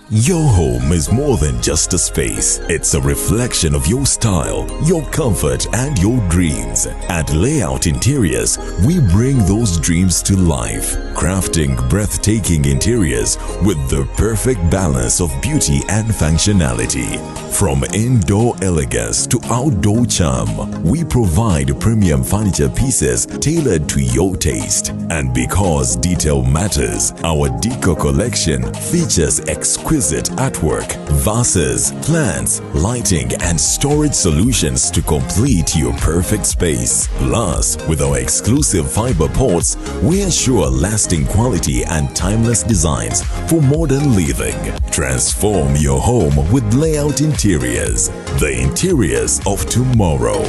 Your home is more than just a space. It's a reflection of your style, your comfort, and your dreams. At Layout Interiors, we bring those dreams to life, crafting breathtaking interiors with the perfect balance of beauty and functionality. From indoor elegance to outdoor charm, we provide premium furniture pieces tailored to your taste. And because detail matters, our Deco collection features exquisite artwork, vases, plants, lighting, and storage solutions to complete your perfect space. Plus, with our exclusive fiber pots, we ensure lasting quality and timeless designs for modern living. Transform your home with Layout Interiors, the interiors of tomorrow.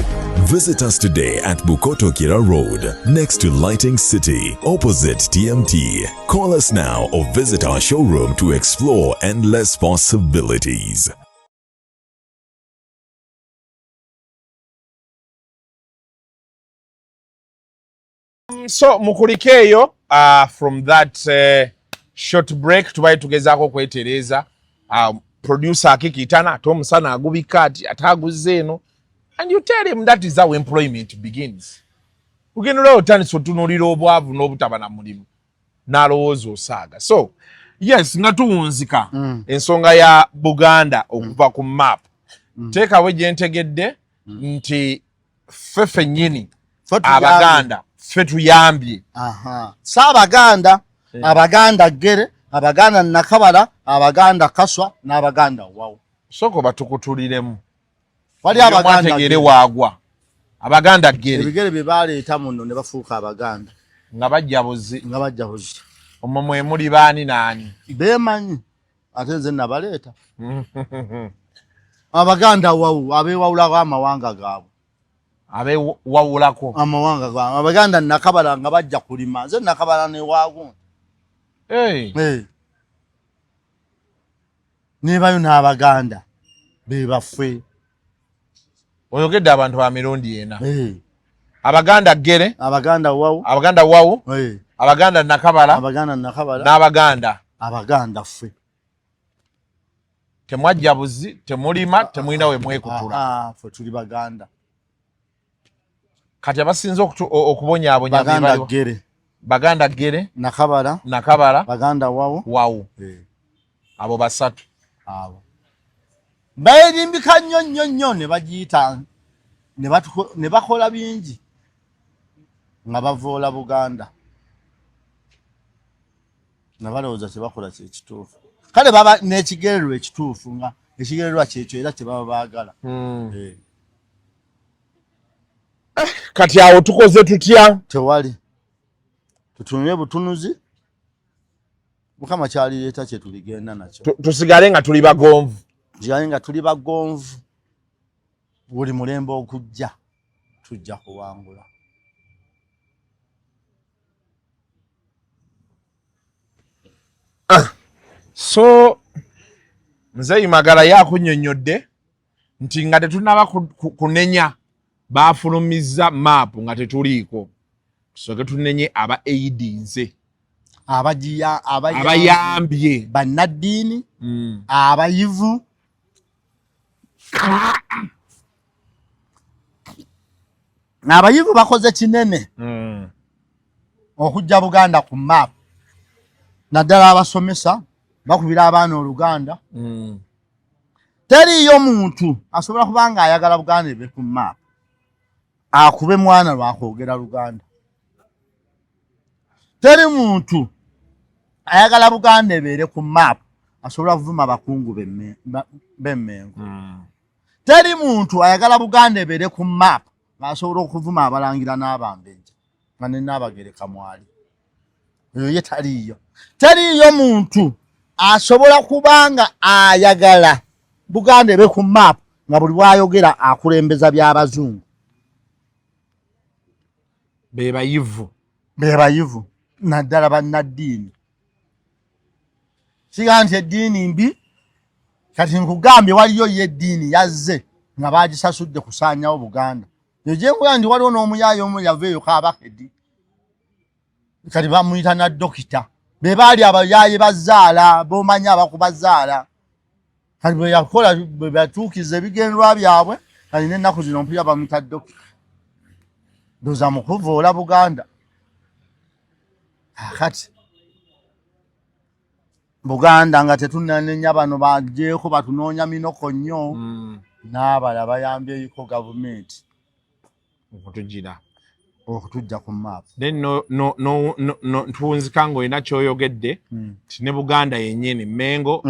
Visit us today at Bukoto Kira Road, next to Lighting City, opposite TMT. Call us now or visit our showroom to explore endless possibilities. So mukulikeeyo from that short break tubaye tugezaako kwetereza producer akikitana ate omusana agubika ati ataguze eno and you tell him that is how employment begins. Ugenera otandisa otunuulira obwavu n'obutaba na mulimu n'alowooza osaaga. So yes, nga tuwunzika ensonga ya Buganda okuva ku map. Teekawe gye ntegedde nti ffe ffennyini Abaganda ffe tuyambye. Si Abaganda, Abaganda Gere, Abaganda Nakabala, Abaganda Kaswa n'Abaganda Wawu. Soko batukutuliremu. Wali Abaganda Gere waagwa. Abaganda Gere. Ebigere bye baleeta muno ne bafuuka Abaganda. Nga bajja buzi. Nga bajja buzi. Omwo mwe muli baani naani? Beemanyi ate nze nabaleeta. Abaganda Wawu abeewawulako amawanga gaabwe. Abeewawulako amawanga gaabwe. Abaganda Nakabala nga bajja kulima. Nze Nakabala ne waagu. Nebayo n'Abaganda be baffe. Oyogedde abantu ba mirundi ena. Abaganda Gere, Abaganda Wawu, Abaganda Wawu, Abaganda Nakabala, n'Abaganda Abaganda ffe. Temwajja buzi, temulima, temulina we mwekutula. Ffe tuli Baganda. Kati abasinze okubonyaabonya Baganda Gere. Baganda Gere, Nakabala, Baganda Wawu. Abo basatu. Abo. Bayirimbika nnyo ne bagiyita ne bakola bingi nga bavoola Buganda. Na balowooza tebakola kyekituufu. Kale baba n'ekigererwa ekituufu nga ekigererwa kyekyo era kyebaba baagala. Kati awo tukoze tutya? Tewali. Tutunule butunuzi. Mukama kyalireeta kye tuligenda nakyo. Tusigale nga tuli bagonvu. Tusigale nga tuli bagonvu. Buli mulembe okujja tujja kuwangula. So Mzee Magala yakunnyonnyodde nti nga tetunaba kunenya baafulumiza maapu nga tetuliiko. Tusooke tunenye aba AIDS. Abayambye. Bannaddiini. Abayivu. Abayivu bakoze kinene. Okujja Buganda ku maapu. Naddala abasomesa. Bakubira abaana Oluganda. Teriyo muntu asobola kubanga ayagala Buganda ebe ku maapu. Akube mwana lwakwogera Luganda. Teri muntu ayagala Buganda ebeere ku maapu asobola kuvuma abakungu b'Emmengo. Teri muntu ayagala Buganda ebeere ku maapu asobola okuvuma abalangira n'abambejja nga ne Nnabagereka mwali. Eyo ye taliyo. Teriyo muntu asobola kubanga ayagala Buganda ebe ku maapu nga buli bwayogera akulembeza by'Abazungu. Bebayivu. Naddala bannaddiini. Siga nti eddiini mbi, kati nkugambye waliyo ye eddiini yazze nga baagisasudde kusaanyawo Buganda. Eje nkuya ndi waliwo n'omuyaayi omu yaveeyo Kabakedi. Kati bamuyita na dokita. Be baali abayaayi bazaala, b'omanyi abakubazaala. Kati bwe yakola bwe batuukiza ebigendwa byabwe, kati n'ennaku zino mpulira bamuyita dokita. Ndoza mu kuvoola Buganda. Kati Buganda nga tetunanenya bano bagyeko batunoonya minoko nnyo. N'abala bayambyeko gavumenti okutujja ku maapu. Then ntuwunzika ng'olina ky'oyogedde nti ne Buganda yennyini Mmengo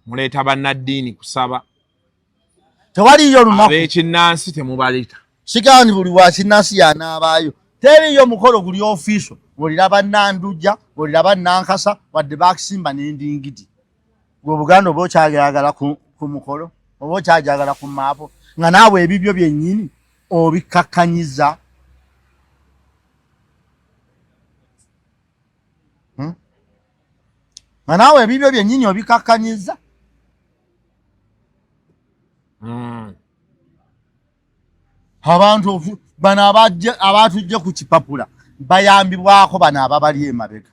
muleeta bannaddiini kusaba. Tewaliyo lunaku. Ab'ekinnansi temubalita. Sigandi buli wa kinnansi y'anaabaayo. Teriyo mukolo guli ofiiso. Oliraba Nandujja, oliraba Nankasa, wadde Baakisimba n'Endingidi. Gwe Buganda oba okyagala ku mukolo, oba okyagala ku maapu, nga naawe ebibyo byennyini obikakkanyiza. Nga naawe ebibyo byennyini obikakkanyiza. Abantu bano abatujje ku kipapula bayambibwako bano ababali emabega.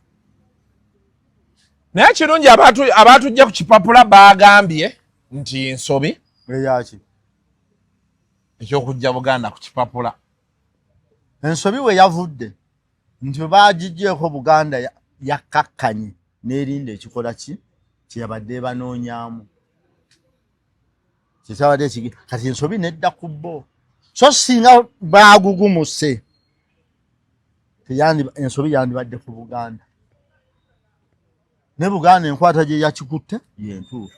Naye kirungi abatujja ku kipapula bagambye nti nsobi eyaki ekyokujja Buganda ku kipapula. Ensobi we yavudde nti bwe bagijjeeko Buganda yakkakkanye n'erinda ekikola kyeyabadde banoonyaamu. Kyekabadde kati ensobi nedda ku bo. So singa baagugumuse ensobi yandibadde ku Buganda. Ne Buganda enkwata gye yakikutte yentuufu.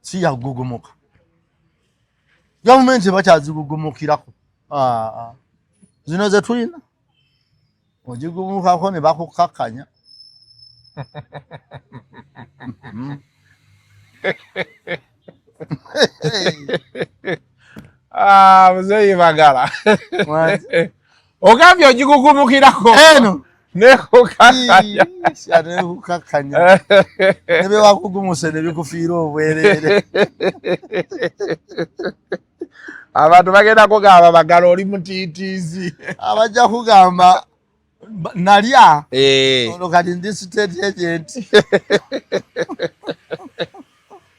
Si yagugumuka. Gavumenti bakyazigugumukirako. Zino ze tulina. Ogigumukako ne bakukkakkanya. Mzee Magala. Ogambye ogigugumukirako. Eno. Nekukkakkanya. Nekukkakkanya. Nebe wakugumuse ne bikufiira obwereere. abantu bagenda kugamba bagala oli mutiitiizi. Abajja kugamba nalya ono kati ndi state agent.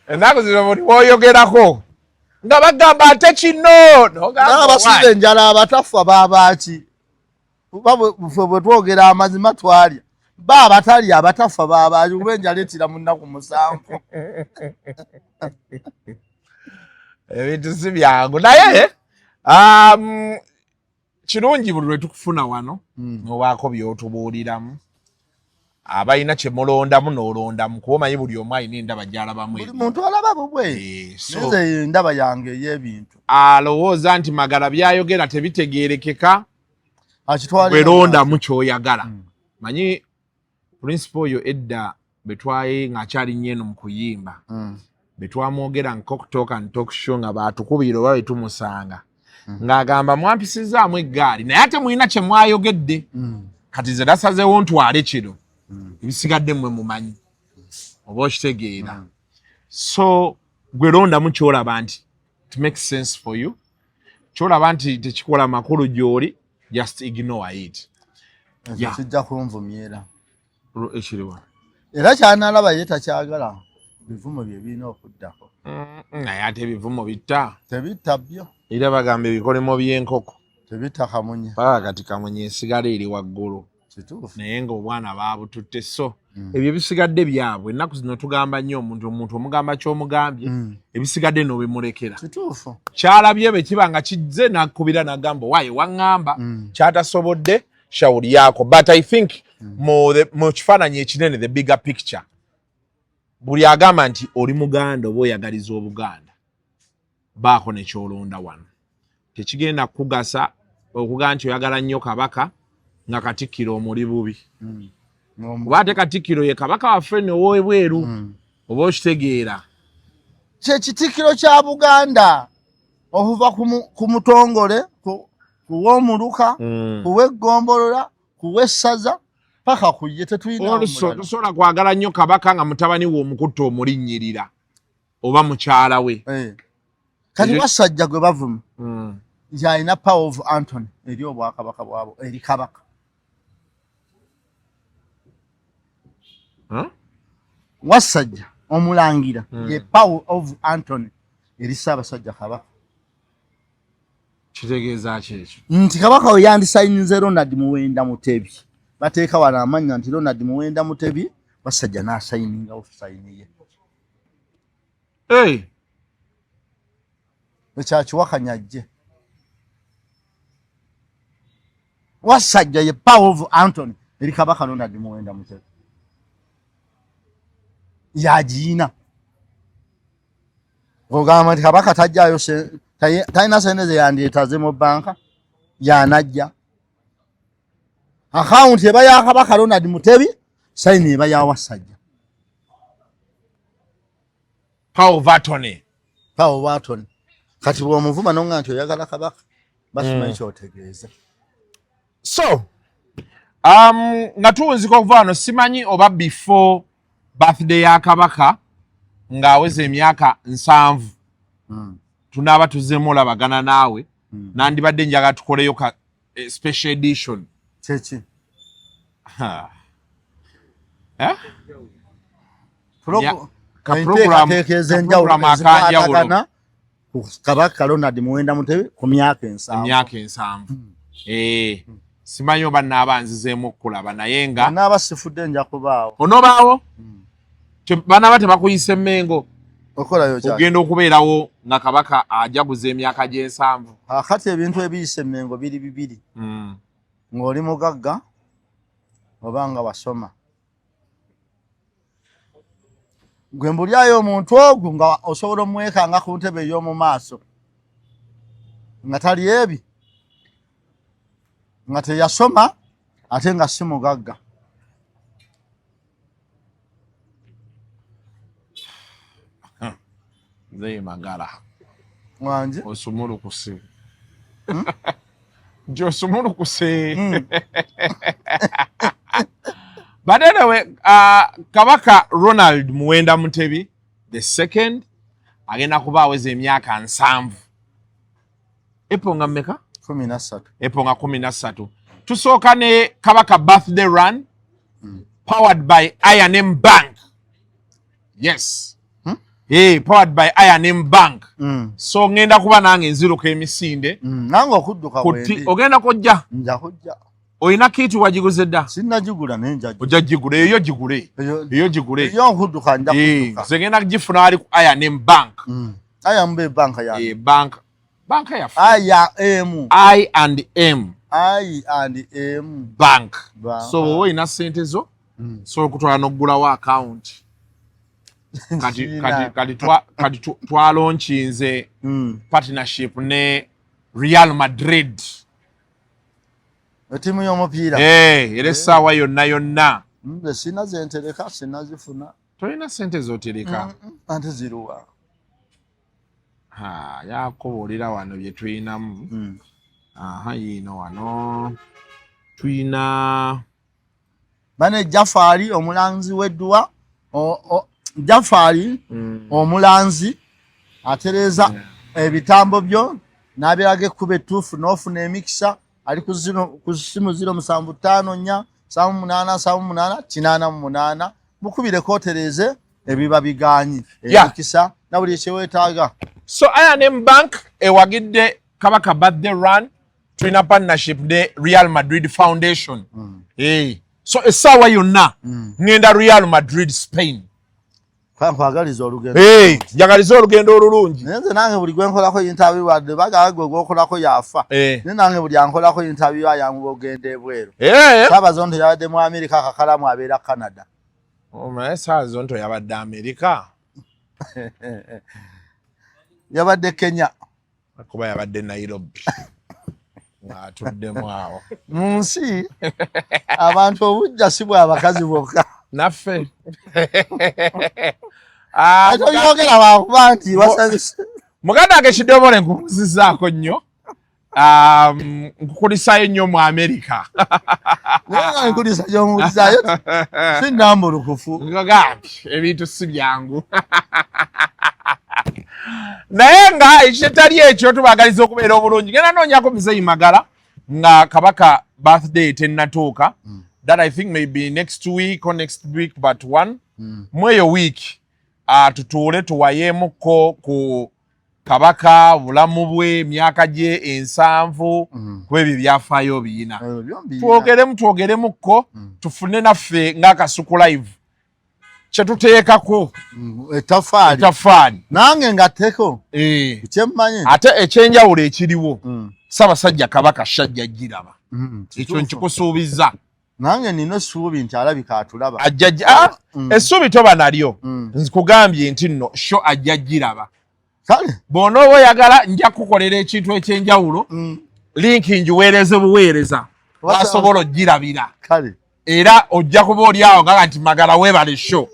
Ennaku zino buli bwoyogerako nga bagamba ate kino n'abasiba enjala abatafa baabaki ffe bwe twogera amazima twalya ba abatalya abatafa baabaki kuba enjala etira mu nnaku 7. Ebintu si byangu naye kirungi buli lwe tukufuna wano nobaako by'otubuuliramu abalina kye mulondamu n'olondamu kuba omanyi buli omu alina endaba gy'alabamu buli muntu alaba bubwe nze ndaba yange ey'ebintu alowooza nti Magala byayogera tebitegeerekeka bwerondamu ky'oyagala manyi principle oyo edda betwaye ng'akyali nnyo mu kuyimba betwamwogera talk and talk show nga baatukubira oba betumusanga ng'agamba mwampisizaamu eggaali naye ate mulina kye mwayogedde kati ze nasazeewo ntwale kino ebisigadde mmwe mumanyi oba okitegeera so gwe londamu kyolaba nti it makes sense for you kyolaba nti tekikola makulu gy'oli just ignore it kijja kunvumyera ekiriwa era kyanalaba ye takyagala bivumo bye birina okuddako naye ate ebivumo bitta tebitta byo era bagamba ebikolemo by'enkoko tebitta kamunye paka kati kamunye esigala eri waggulu kituufu naye ng'obwana baabututte so ebyo ebisigadde byabwe ennaku zino tugamba nnyo omuntu omugamba ky'omugambye ebisigadde n'obimulekera kituufu kyalabye bwe kiba nga kijze n'akubira n'agamba waaye waŋŋamba kyatasobodde shawuli yako but I think mu kifaananyi ekinene the bigger picture buli agamba nti oli muganda oba oyagaliza obuganda baako nekyolonda wano tekigenda kugasa okugamba nti oyagala nnyo kabaka nga Katikkiro omuli bubi oba ate Katikkiro ye kabaka waffe nowebweru oba okitegeera kyekitikkiro kya Buganda okuva ku mutongole kuw'omuluka kuw'eggombolola kuw'essaza paka kujje tosobola kwagala nnyo kabaka nga mutabani we omukutta omulinnyirira oba mukyala we kati Wasajja gwe bavumu nti alina power of Anthony eri obwakabaka bwabo eri kabaka Wasajja omulangira ye power of Anthony eri Ssaabasajja kabaka kitegeeza ki ekyo nti kabaka we yandisayinze Ronald Muwenda Mutebi bateeka wano amanya nti Ronald Muwenda Mutebi Wasajja n'asayininga ofusayini ye ekyakiwakanya jje Wasajja ye power of Anthony eri kabaka Ronald Muwenda Mutebi yagiina ogamba nti kabaka tajjayo talina sente ze yandyetaze mu banka yanajja akawunti eba ya kabaka Ronald Mutebi sayini eba ya Wasajja power of Anthony kati bw'omuvuma nonga nti oyagala kabaka basimanyi kyotegeeza so nga tuwunzika okuva wano simanyi oba before birthday ya kabaka ng'aweza emyaka 7 tunaaba tuzzemu olabagana naawe nandibadde njaga tukoleyo ka special edition kyeki kaprogramu akanjawulo kabaka Ronald Muwenda Mutebi ku myaka 7 simanyi oba naaba nzizeemu okulaba naye nga naaba sifudde nja kubaawo onoobaawo banaaba tebakuyisa emmengo okolayo kyaki ogenda okubeerawo nga kabaka ajaguza emyaka gye7 kati ebintu ebiyisa emmengo biri bibiri ng'oli mugagga oba nga wasoma gwe mbulyayo omuntu ogwo nga osobola omwekanga ku ntebe ey'omu maaso nga tali ebi nga teyasoma ate nga si mugagga nze Magala wanje osumulukuse gy'osumulukuse but anyway kabaka Ronald Muwenda Mutebi the second agenda kuba aweza emyaka 7 Apple nga mmeka? 13. Apple nga 13. Tusooka ne Kabaka birthday run powered by I&M Bank. Yes. Powered by I&M Bank. So ngenda kuba nange nziruka emisinde. Nange okudduka bwendi. Ogenda kujja? Nja kujja. Oyina kitu wagiguze dda? Sinnagigula naye nja. Ojja gigule, eyo gigule. Eyo gigule. Eyo nkudduka nja kudduka. Nze ngenda kugifuna ali ku I&M Bank. I&M Bank ya. Bank ya. I&M. I&M. I&M Bank. So wowe ina sente zo? So kutwala n'oggulawo account. Kati twalonchinze partnership ne Real Madrid. Timu y'omupiira. Era essaawa yonna. Sina zentereka, sina zifuna. Tolina sente zotereka. Ante ziruwa. Yakobolera wano bye tulinamu. Yino wano tuyina bane Jafari omulanzi weddwa Jafari omulanzi atereza ebitambo byo nabirage kube tufu nofuna emikisa ali ku simu 075 4 mukubire kotereze ebiba biganyi emikisa na buli kyewetaaga. So I&M Bank ewagidde Kabaka birthday run tulina partnership ne Real Madrid Foundation. So essaawa yonna ngenda Real Madrid Spain. Kwagaliza olugendo. Njagaliza olugendo olulungi. Nze nange buli gwenkolako interview wadde bagagwe gwokolako yafa. Nange buli ankolako interview ayangu ogende ebweru. Sabazondo yabadde mu America kakalamu abeera Canada. Sabazondo yabadde America. Yabadde Kenya. Kuba yabadde Nairobi. Atuddemu awo. Mu nsi abantu obujja si bwa bakazi bokka. Naffe. Atoyogera bakuba nti wasanyuse. Muganda wange Kidomole nkukuzizaako nnyo. Nkukulisayo nnyo mu America. Naye nkulisa gy'omukulisayo si nnambulukufu. Ngagambye ebintu si byangu. Naye nga ekitali ekyo tubagaliza okubeera obulungi. Ngenda noonyako Muzeeyi Magala nga Kabaka birthday tennatuuka. That I think maybe next week or next week but one. Mweyo week tutuule tuwayeemuko ku Kabaka bulamu bwe emyaka gye 7 kwebyo byafaayo biyina. Twogeremukko tufune naffe ng'Akasuku live kyetuteekako etafaali nange ngatteko kyemmanyi ate ekyenjawulo ekiriwo Ssaabasajja Kabaka Shajja giraba ekyo nkikusuubiza nange nina essuubi nti alabika atulaba essuubi toba nalyo nkugambye nti nno sho ajja giraba kale bw'onooba oyagala nja kukolera ekintu ekyenjawulo linki ngiweereze buweereza wasobola ogirabira kale era ojja kuba oli awo nga nti Magala weebale sho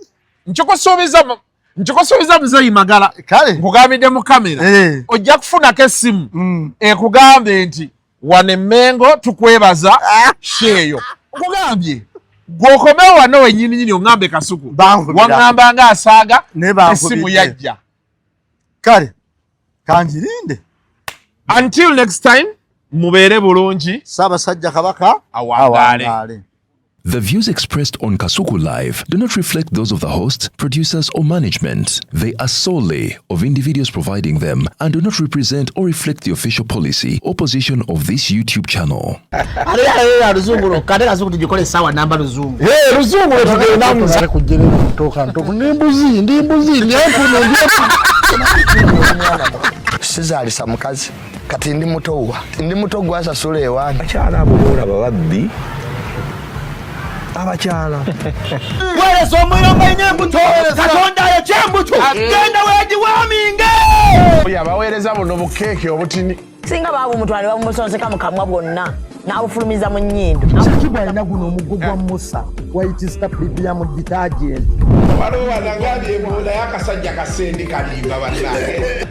nkikusuubiza Muzeeyi Magala kale nkugambidde mu kamera ojja kufunako essimu ekugambe nti wano Emmengo tukwebaza sheeyo nkugambye gw'okomewo wano wennyininyini oŋŋambe Kasuku waŋŋamba nga asaaga essimu yajja kale kanjirinde until next time mubeere bulungi Ssaabasajja Kabaka awangaale. The views expressed on Kasuku Live do not reflect those of the host, producers, or management. They are solely of individuals providing them and do not represent or reflect the official policy or position of this YouTube channel. Ruzungu kale Kasuku tujikole sawa namba Ruzungu. Ruzungu tugenda namuza kujira kutoka ntoko ndi mbuzi sizalisa mukazi kati ndi muto gwa sasule ewange akyala abulora bababbi abakyala werezo omuyomba enyembuto katonda yekyembuto genda wegiwaminge yabaweereza buno bukeeke obutini singa babu mutwale bamusonseka mukamwa bwonna n'abufulumiza mu nnyindo kibwa alina guno omuggo gwa musa wayitista biblia mu detergent waliwo wanagambye ebola y'akasajja kasendi kalimba bannange